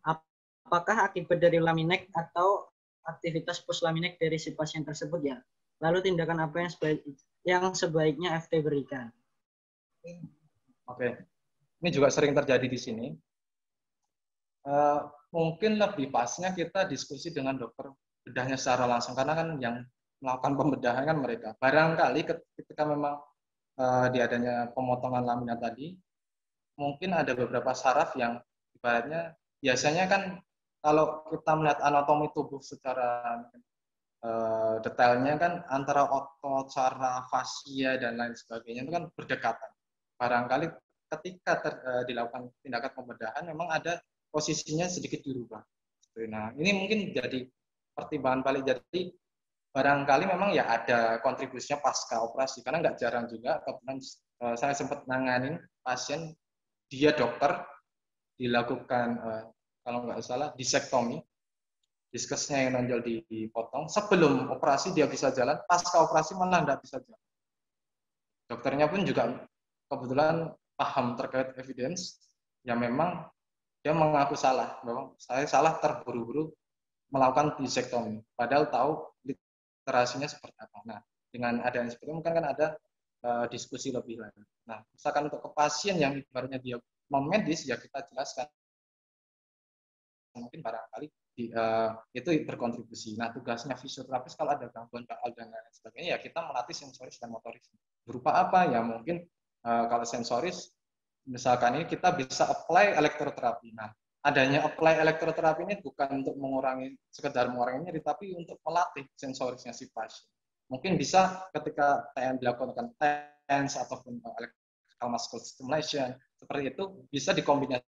Apakah akibat dari laminek atau aktivitas puslaminek dari si pasien tersebut ya. Lalu tindakan apa yang sebaiknya FT berikan? Oke, ini juga sering terjadi di sini. Mungkin lebih pasnya kita diskusi dengan dokter bedahnya secara langsung, karena kan yang melakukan pembedahan kan mereka. Barangkali ketika memang di adanya pemotongan lamina tadi, mungkin ada beberapa saraf yang ibaratnya biasanya kan kalau kita melihat anatomi tubuh secara detailnya kan antara otot, saraf, fascia dan lain sebagainya itu kan berdekatan. Barangkali ketika dilakukan tindakan pembedahan memang ada posisinya sedikit dirubah. Nah, ini mungkin jadi pertimbangan paling. Jadi barangkali memang ya ada kontribusinya pasca operasi, karena nggak jarang juga kebetulan saya sempat nanganin pasien, dia dokter, dilakukan kalau nggak salah disektomi, diskusnya yang nonjol dipotong, sebelum operasi dia bisa jalan, pasca operasi malah nggak bisa jalan. Dokternya pun juga kebetulan paham terkait evidence, ya memang dia mengaku salah, bahwa saya salah terburu-buru melakukan disektomi, padahal tahu literasinya seperti apa. Nah, dengan adanya seperti itu mungkin kan ada diskusi lebih lanjut. Nah, misalkan untuk ke pasien yang ibaratnya dia non medis, ya kita jelaskan mungkin barangkali itu berkontribusi. Nah, tugasnya fisioterapis kalau ada gangguan bakal dan lain sebagainya, ya kita melatih sensoris dan motoris. Berupa apa? Ya mungkin kalau sensoris, misalkan ini kita bisa apply elektroterapi. Nah, adanya apply elektroterapi ini bukan untuk sekedar mengurangi nyeri, tapi untuk melatih sensorisnya si pasien. Mungkin bisa ketika dilakukan TENS ataupun electrical muscle stimulation, seperti itu bisa dikombinasi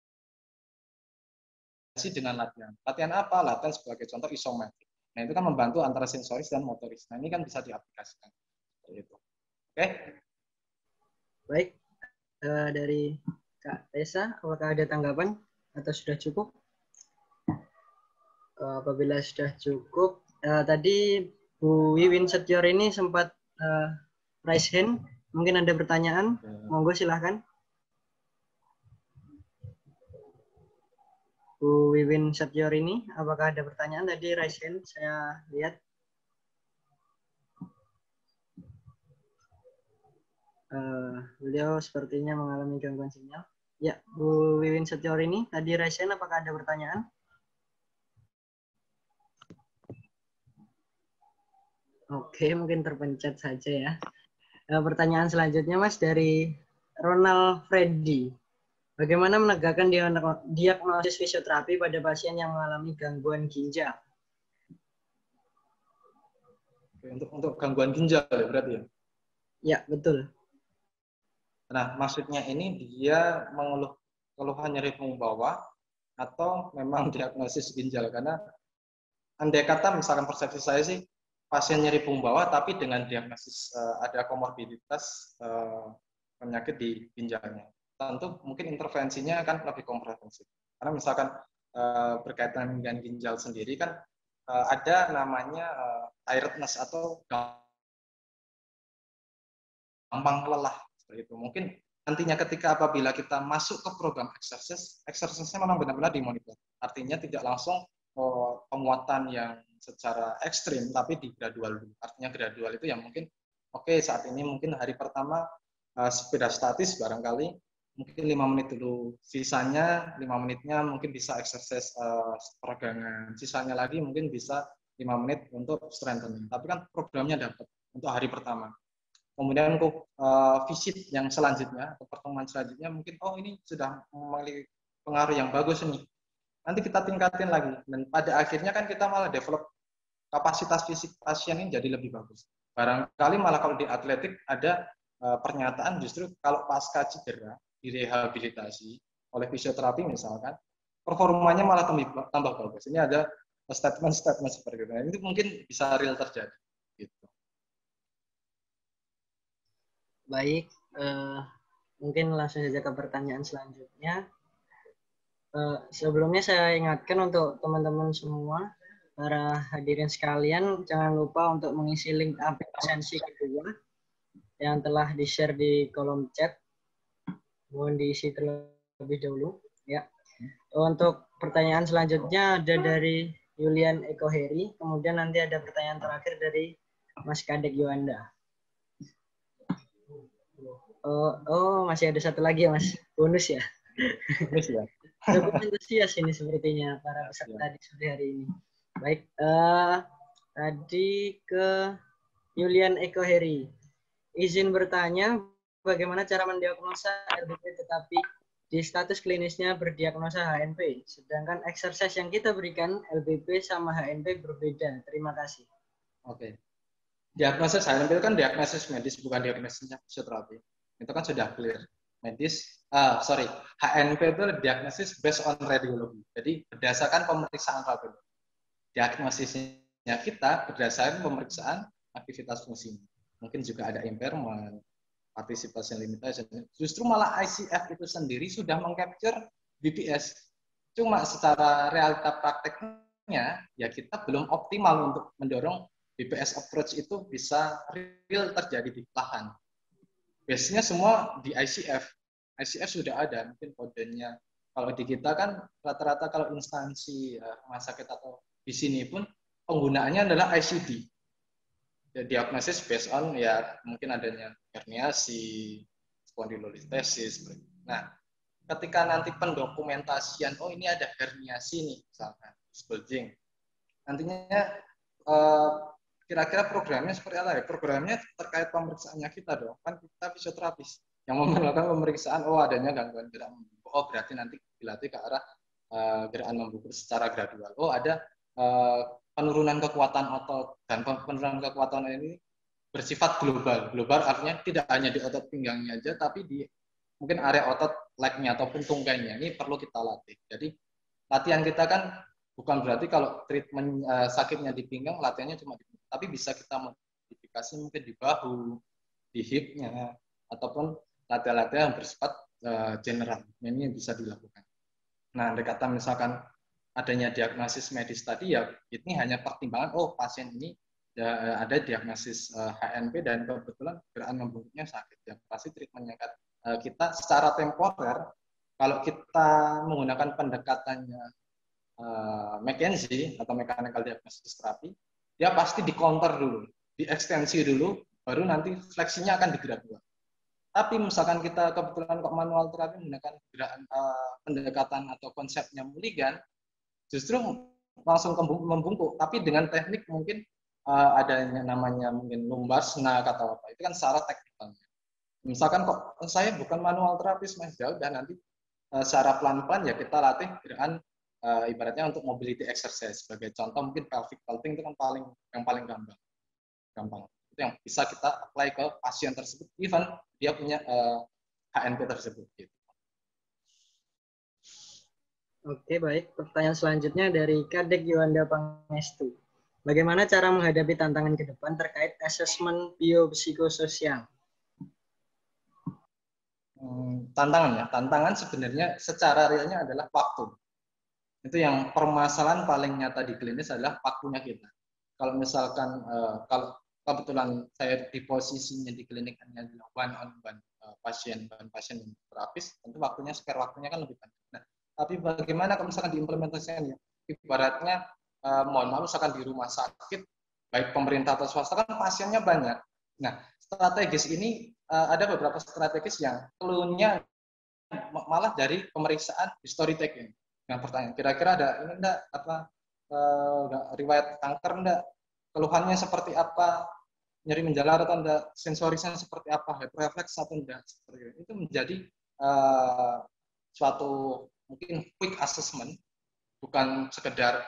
dengan latihan. Latihan apa? Latihan sebagai contoh isometrik. Nah, itu kan membantu antara sensoris dan motoris. Nah, ini kan bisa diaplikasikan. Seperti itu. Oke? Baik, dari Kak Tessa, apakah ada tanggapan atau sudah cukup? Apabila sudah cukup, tadi Bu Wiwin Setior ini sempat raise hand. Mungkin ada pertanyaan, monggo silahkan. Bu Wiwin Setior ini, apakah ada pertanyaan? Tadi raise hand, saya lihat. Beliau sepertinya mengalami gangguan sinyal. Ya, Bu Wiwin Setior ini, tadi raise hand, apakah ada pertanyaan? Oke, mungkin terpencet saja ya. Pertanyaan selanjutnya, Mas, dari Ronald Freddy. Bagaimana menegakkan diagnosis fisioterapi pada pasien yang mengalami gangguan ginjal? Untuk gangguan ginjal ya berarti ya? Ya, betul. Nah, maksudnya ini dia mengeluh keluhan nyeri punggung bawah atau memang diagnosis ginjal? Karena andai kata misalkan persepsi saya sih pasien nyeri punggung bawah tapi dengan diagnosis ada komorbiditas penyakit di ginjalnya. Tentu mungkin intervensinya akan lebih komprehensif. Karena misalkan berkaitan dengan ginjal sendiri kan ada namanya tiredness atau gampang lelah seperti itu. Mungkin nantinya ketika apabila kita masuk ke program exercise-nya memang benar-benar dimonitor. Artinya tidak langsung penguatan yang secara ekstrim, tapi di gradual dulu. Artinya gradual itu yang mungkin oke, saat ini mungkin hari pertama sepeda statis barangkali mungkin 5 menit dulu, sisanya 5 menitnya mungkin bisa exercise peregangan, sisanya lagi mungkin bisa 5 menit untuk strengthening. Tapi kan programnya dapat untuk hari pertama. Kemudian untuk visit yang selanjutnya atau pertemuan selanjutnya mungkin ini sudah memiliki pengaruh yang bagus nih. Nanti kita tingkatin lagi dan pada akhirnya kan kita malah develop kapasitas fisik pasien ini jadi lebih bagus. Barangkali malah kalau di atletik ada pernyataan justru kalau pasca cedera direhabilitasi oleh fisioterapi misalkan, performanya malah tambah bagus. Ini ada statement-statement seperti itu. Nah, itu mungkin bisa real terjadi. Gitu. Baik, mungkin langsung saja ke pertanyaan selanjutnya. Sebelumnya saya ingatkan untuk teman-teman semua, para hadirin sekalian, jangan lupa untuk mengisi link absensi kedua yang telah di-share di kolom chat. Mohon diisi terlebih dahulu. Ya. Untuk pertanyaan selanjutnya ada dari Yulian Eko Heri, kemudian nanti ada pertanyaan terakhir dari Mas Kadek Yuanda. Masih ada satu lagi ya Mas, bonus ya. Bonus ya. Cukup antusias ini sepertinya para peserta di sore hari ini. Baik, tadi ke Yulian Eko Heri. Izin bertanya, bagaimana cara mendiagnosa LBP tetapi di status klinisnya berdiagnosa HNP, sedangkan exercise yang kita berikan LBP sama HNP berbeda. Terima kasih. Oke. Diagnosis HNP itu kan diagnosis medis, bukan diagnosisnya fisioterapi. Itu kan sudah clear. HNP itu diagnosis based on radiologi. Jadi berdasarkan pemeriksaan radiologi. Diagnosisnya kita berdasarkan pemeriksaan aktivitas fungsi. Mungkin juga ada impairment, participation limitation. Justru malah ICF itu sendiri sudah mengcapture BPS. Cuma secara realita prakteknya, ya kita belum optimal untuk mendorong BPS approach itu bisa real terjadi di lahan. Base-nya semua di ICF. ICF sudah ada, mungkin kodenya. Kalau di kita kan rata-rata kalau instansi rumah sakit atau di sini pun penggunaannya adalah ICD. Ya, diagnosis based on ya mungkin adanya herniasi, spondylolisthesis. Nah, ketika nanti pendokumentasian, oh ini ada herniasi nih, misalkan bulging. Nantinya kira-kira programnya seperti apa ya? Programnya terkait pemeriksaannya kita dong. Kan kita fisioterapis yang melakukan pemeriksaan, oh adanya gangguan gerak membungkuk. Oh berarti nanti dilatih ke arah gerakan membungkuk secara gradual. Oh ada penurunan kekuatan otot, dan penurunan kekuatan ini bersifat global. Global artinya tidak hanya di otot pinggangnya aja, tapi di mungkin area otot leg-nya ataupun tungkainya. Ini perlu kita latih. Jadi latihan kita kan bukan berarti kalau treatment sakitnya di pinggang, latihannya cuma di pinggang, tapi bisa kita modifikasi mungkin di bahu, di hip-nya, ataupun latihan-latihan yang bersifat general. Ini yang bisa dilakukan. Nah, andai kata misalkan adanya diagnosis medis tadi, ya ini hanya pertimbangan, oh pasien ini ada diagnosis HNP dan kebetulan gerakan membungkuknya sakit. Ya pasti treatmentnya kita secara temporer, kalau kita menggunakan pendekatannya McKenzie atau mechanical diagnosis terapi, dia pasti di counter dulu, diekstensi dulu, baru nanti fleksinya akan digradual. Tapi misalkan kita kebetulan kok manual terapi menggunakan gerakan pendekatan atau konsepnya Mulligan, justru langsung membungkuk, tapi dengan teknik mungkin adanya namanya mungkin lumbar snag atau apa, itu kan secara teknikalnya. Misalkan kok saya bukan manual terapis mas, ya udah nanti secara pelan-pelan ya kita latih gerakan ibaratnya untuk mobility exercise. Sebagai contoh mungkin pelvic vaulting itu kan yang paling gampang. Itu yang bisa kita apply ke pasien tersebut, even dia punya HNP tersebut. Gitu. Oke, baik. Pertanyaan selanjutnya dari Kadek Yuanda Pangestu. Bagaimana cara menghadapi tantangan ke depan terkait asesmen biopsikososial? Tantangan sebenarnya secara realnya adalah waktu. Itu yang permasalahan paling nyata di klinis adalah waktunya kita. Kalau misalkan kalau kebetulan saya di posisinya di klinik hanya one on one pasien terapis, tentu spare waktunya kan lebih banyak. Nah, tapi bagaimana kalau misalkan diimplementasikan ya? Ibaratnya mohon maaf misalkan di rumah sakit baik pemerintah atau swasta kan pasiennya banyak. Nah, strategis ini ada beberapa strategis yang clue-nya malah dari pemeriksaan history taking. Yang pertanyaan, kira-kira ada ini enggak riwayat kanker enggak? Keluhannya seperti apa? Nyeri menjalar atau enggak? Sensorisnya seperti apa? Hyperrefleks atau enggak? Seperti itu menjadi suatu mungkin quick assessment, bukan sekedar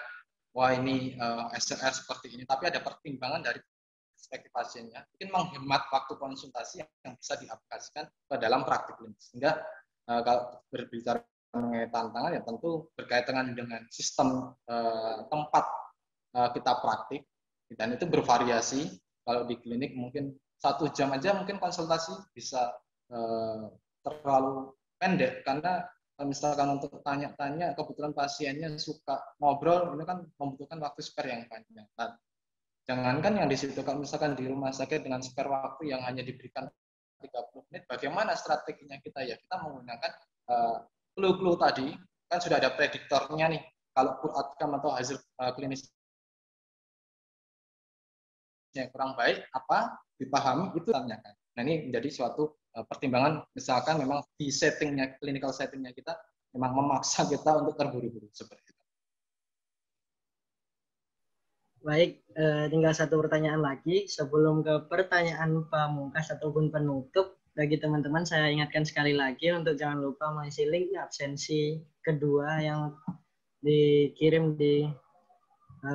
wah ini SLR seperti ini, tapi ada pertimbangan dari perspektif pasiennya, mungkin menghemat waktu konsultasi yang bisa diaplikasikan ke dalam praktik klinis. Sehingga kalau berbicara mengenai tantangan ya tentu berkaitan dengan sistem tempat kita praktik, dan itu bervariasi. Kalau di klinik mungkin 1 jam aja mungkin konsultasi bisa terlalu pendek, karena misalkan untuk tanya-tanya, kebetulan pasiennya suka ngobrol, ini kan membutuhkan waktu spare yang panjang. Nah, jangankan yang di situ, kalau misalkan di rumah sakit dengan spare waktu yang hanya diberikan 30 menit, bagaimana strateginya kita ya? Kita menggunakan clue-clue tadi, kan sudah ada prediktornya nih. Kalau poor outcome atau hasil klinisnya kurang baik, apa dipahami itu tanyakan. Nah, ini menjadi suatu pertimbangan, misalkan memang di settingnya, clinical settingnya kita memang memaksa kita untuk terburu-buru seperti itu. Baik, tinggal satu pertanyaan lagi sebelum ke pertanyaan pamungkas ataupun penutup. Bagi teman-teman saya ingatkan sekali lagi untuk jangan lupa mengisi link absensi kedua yang dikirim di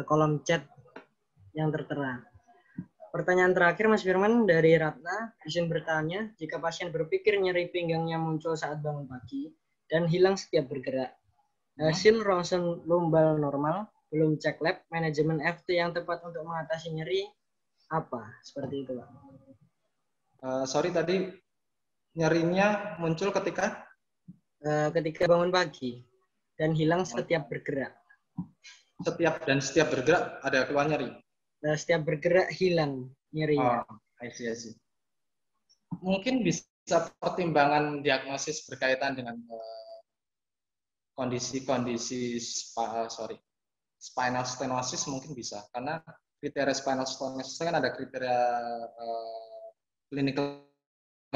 kolom chat yang tertera. Pertanyaan terakhir Mas Firman dari Ratna, izin bertanya, jika pasien berpikir nyeri pinggangnya muncul saat bangun pagi dan hilang setiap bergerak, hasil ronsen lumbal normal, belum cek lab, manajemen FT yang tepat untuk mengatasi nyeri apa? Seperti itu, Pak. Sorry tadi nyerinya muncul ketika ketika bangun pagi dan hilang setiap bergerak. Setiap bergerak ada keluar nyeri. Setiap bergerak hilang nyerinya. Oh, I see. Mungkin bisa pertimbangan diagnosis berkaitan dengan kondisi-kondisi spinal stenosis mungkin bisa, karena kriteria spinal stenosis kan ada kriteria clinical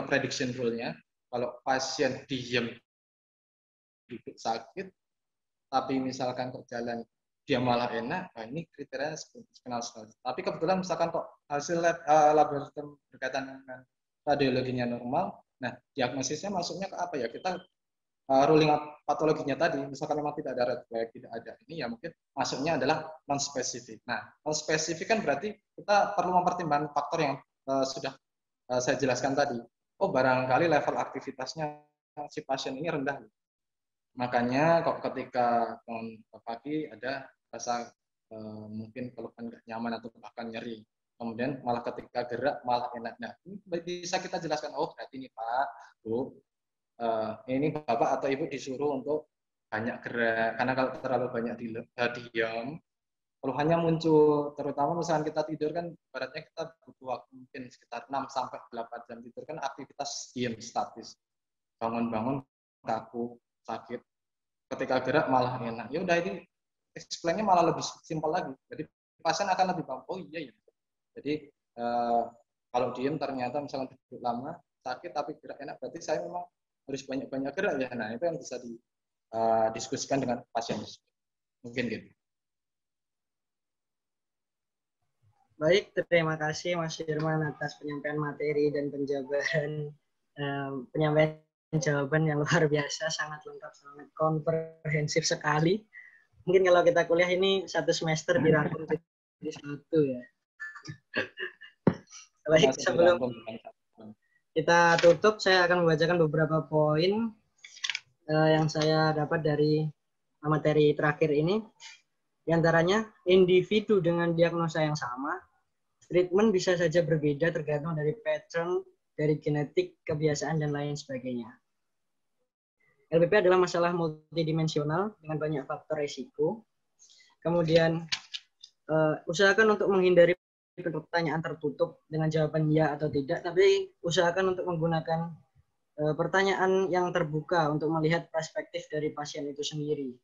prediction rule-nya. Kalau pasien diem duduk sakit, tapi misalkan kok jalan dia malah enak, nah ini kriteria spinal stenosis. Tapi kebetulan misalkan kok hasil laboratorium berkaitan dengan radiologinya normal, nah diagnosisnya masuknya ke apa ya? Kita ruling out patologinya tadi, misalkan memang tidak ada red flag, tidak ada ini, ya mungkin masuknya adalah non-spesifik. Nah, non-spesifik kan berarti kita perlu mempertimbangkan faktor yang sudah saya jelaskan tadi. Oh, barangkali level aktivitasnya si pasien ini rendah. Makanya kok ketika bangun pagi ada rasa mungkin keluhan nggak nyaman atau bahkan nyeri. Kemudian malah ketika gerak malah enak. Nah, ini bisa kita jelaskan, oh berarti ini Pak, Bu, ini Bapak atau Ibu disuruh untuk banyak gerak. Karena kalau terlalu banyak diam, keluhannya muncul. Terutama misalkan kita tidur kan, ibaratnya kita butuh waktu mungkin sekitar 6-8 jam tidur kan aktivitas diam statis. Bangun-bangun kaku, sakit, ketika gerak malah enak. Ya udah, ini explain-nya malah lebih simpel lagi. Jadi pasien akan lebih paham. Oh iya ya. Jadi kalau diem ternyata misalnya duduk lama sakit tapi gerak enak, berarti saya memang harus banyak-banyak gerak ya. Nah itu yang bisa didiskusikan dengan pasien. Mungkin gitu. Baik, terima kasih Mas Firman atas penyampaian materi dan penjabaran penyampaian jawaban yang luar biasa, sangat lengkap, sangat komprehensif sekali. Mungkin kalau kita kuliah ini satu semester dirangkum jadi satu ya. Baik, sebelum kita tutup, saya akan membacakan beberapa poin yang saya dapat dari materi terakhir ini. Di antaranya, individu dengan diagnosa yang sama, treatment bisa saja berbeda tergantung dari pattern, dari genetik, kebiasaan, dan lain sebagainya. LPP adalah masalah multidimensional dengan banyak faktor risiko. Kemudian, usahakan untuk menghindari pertanyaan tertutup dengan jawaban ya atau tidak, tapi usahakan untuk menggunakan pertanyaan yang terbuka untuk melihat perspektif dari pasien itu sendiri.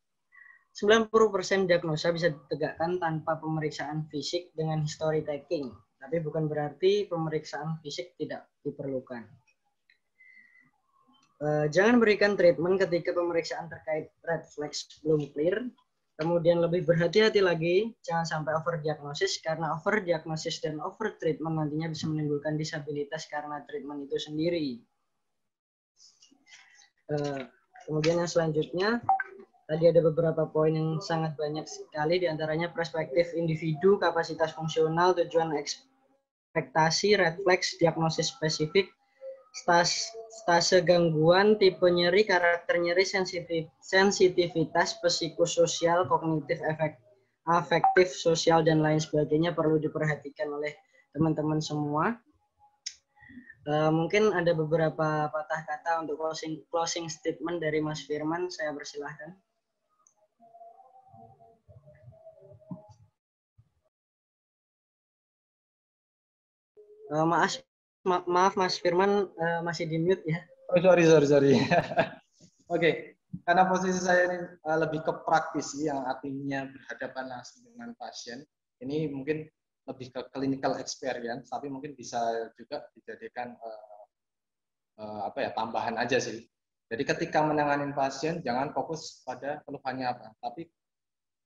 90% diagnosa bisa ditegakkan tanpa pemeriksaan fisik dengan history taking, tapi bukan berarti pemeriksaan fisik tidak diperlukan. Jangan berikan treatment ketika pemeriksaan terkait red flags belum clear. Kemudian lebih berhati-hati lagi, jangan sampai overdiagnosis, karena overdiagnosis dan overtreatment nantinya bisa menimbulkan disabilitas karena treatment itu sendiri. Kemudian yang selanjutnya, tadi ada beberapa poin yang sangat banyak sekali, diantaranya perspektif individu, kapasitas fungsional, tujuan ekspektasi, red flags, diagnosis spesifik, stase gangguan, tipe nyeri, karakter nyeri, sensitivitas, psikososial, kognitif, afektif, sosial, dan lain sebagainya perlu diperhatikan oleh teman-teman semua. Mungkin ada beberapa patah kata untuk closing statement dari Mas Firman, saya persilahkan. Maaf Mas Firman masih di mute ya. Oh, sorry. Oke. karena posisi saya ini lebih ke praktisi yang artinya berhadapan langsung dengan pasien. Ini mungkin lebih ke clinical experience, tapi mungkin bisa juga dijadikan apa ya, tambahan aja sih. Jadi ketika menangani pasien jangan fokus pada keluhannya apa, tapi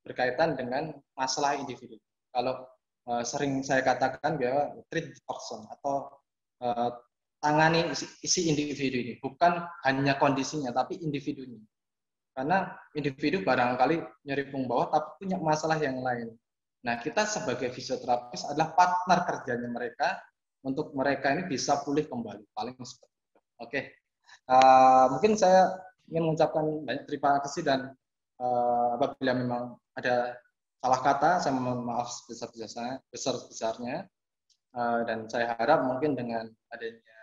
berkaitan dengan masalah individu. Kalau sering saya katakan bahwa treat person atau tangani isi individu ini, bukan hanya kondisinya tapi individunya. Karena individu barangkali nyeri punggung bawah tapi punya masalah yang lain. Nah, kita sebagai fisioterapis adalah partner kerjanya mereka untuk mereka ini bisa pulih kembali. Paling seperti itu. Oke. Mungkin saya ingin mengucapkan banyak terima kasih dan apabila memang ada salah kata, saya mohon maaf besar-besarnya. Dan saya harap mungkin dengan adanya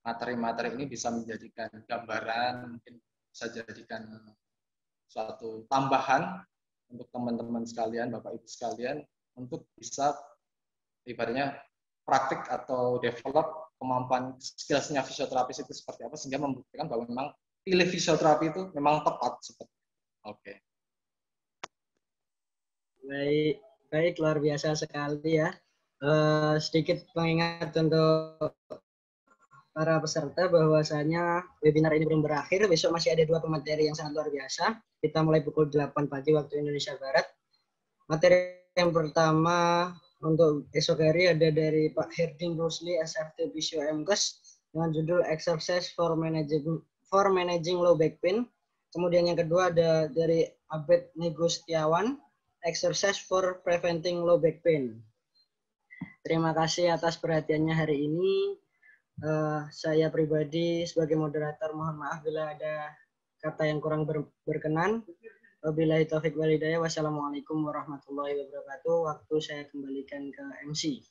materi-materi ini bisa menjadikan gambaran, mungkin bisa jadikan suatu tambahan untuk teman-teman sekalian, Bapak Ibu sekalian, untuk bisa ibaratnya praktik atau develop kemampuan skillsnya fisioterapis itu seperti apa, sehingga membuktikan bahwa memang pilih fisioterapi itu memang tepat seperti itu. Oke. Baik, baik, luar biasa sekali ya. Sedikit pengingat untuk para peserta bahwasanya webinar ini belum berakhir. Besok masih ada 2 pemateri yang sangat luar biasa. Kita mulai pukul 8 pagi waktu Indonesia Barat. Materi yang pertama untuk esok hari ada dari Pak Herding Rusli, SFT Physio MKes, dengan judul Exercise for Managing Low Back Pain. Kemudian yang kedua ada dari Abed Nigustiawan, Exercise for Preventing Low Back Pain. Terima kasih atas perhatiannya hari ini. Saya pribadi sebagai moderator mohon maaf bila ada kata yang kurang berkenan. Wabillahi taufik walhidayah. Wassalamualaikum warahmatullahi wabarakatuh. Waktu saya kembalikan ke MC.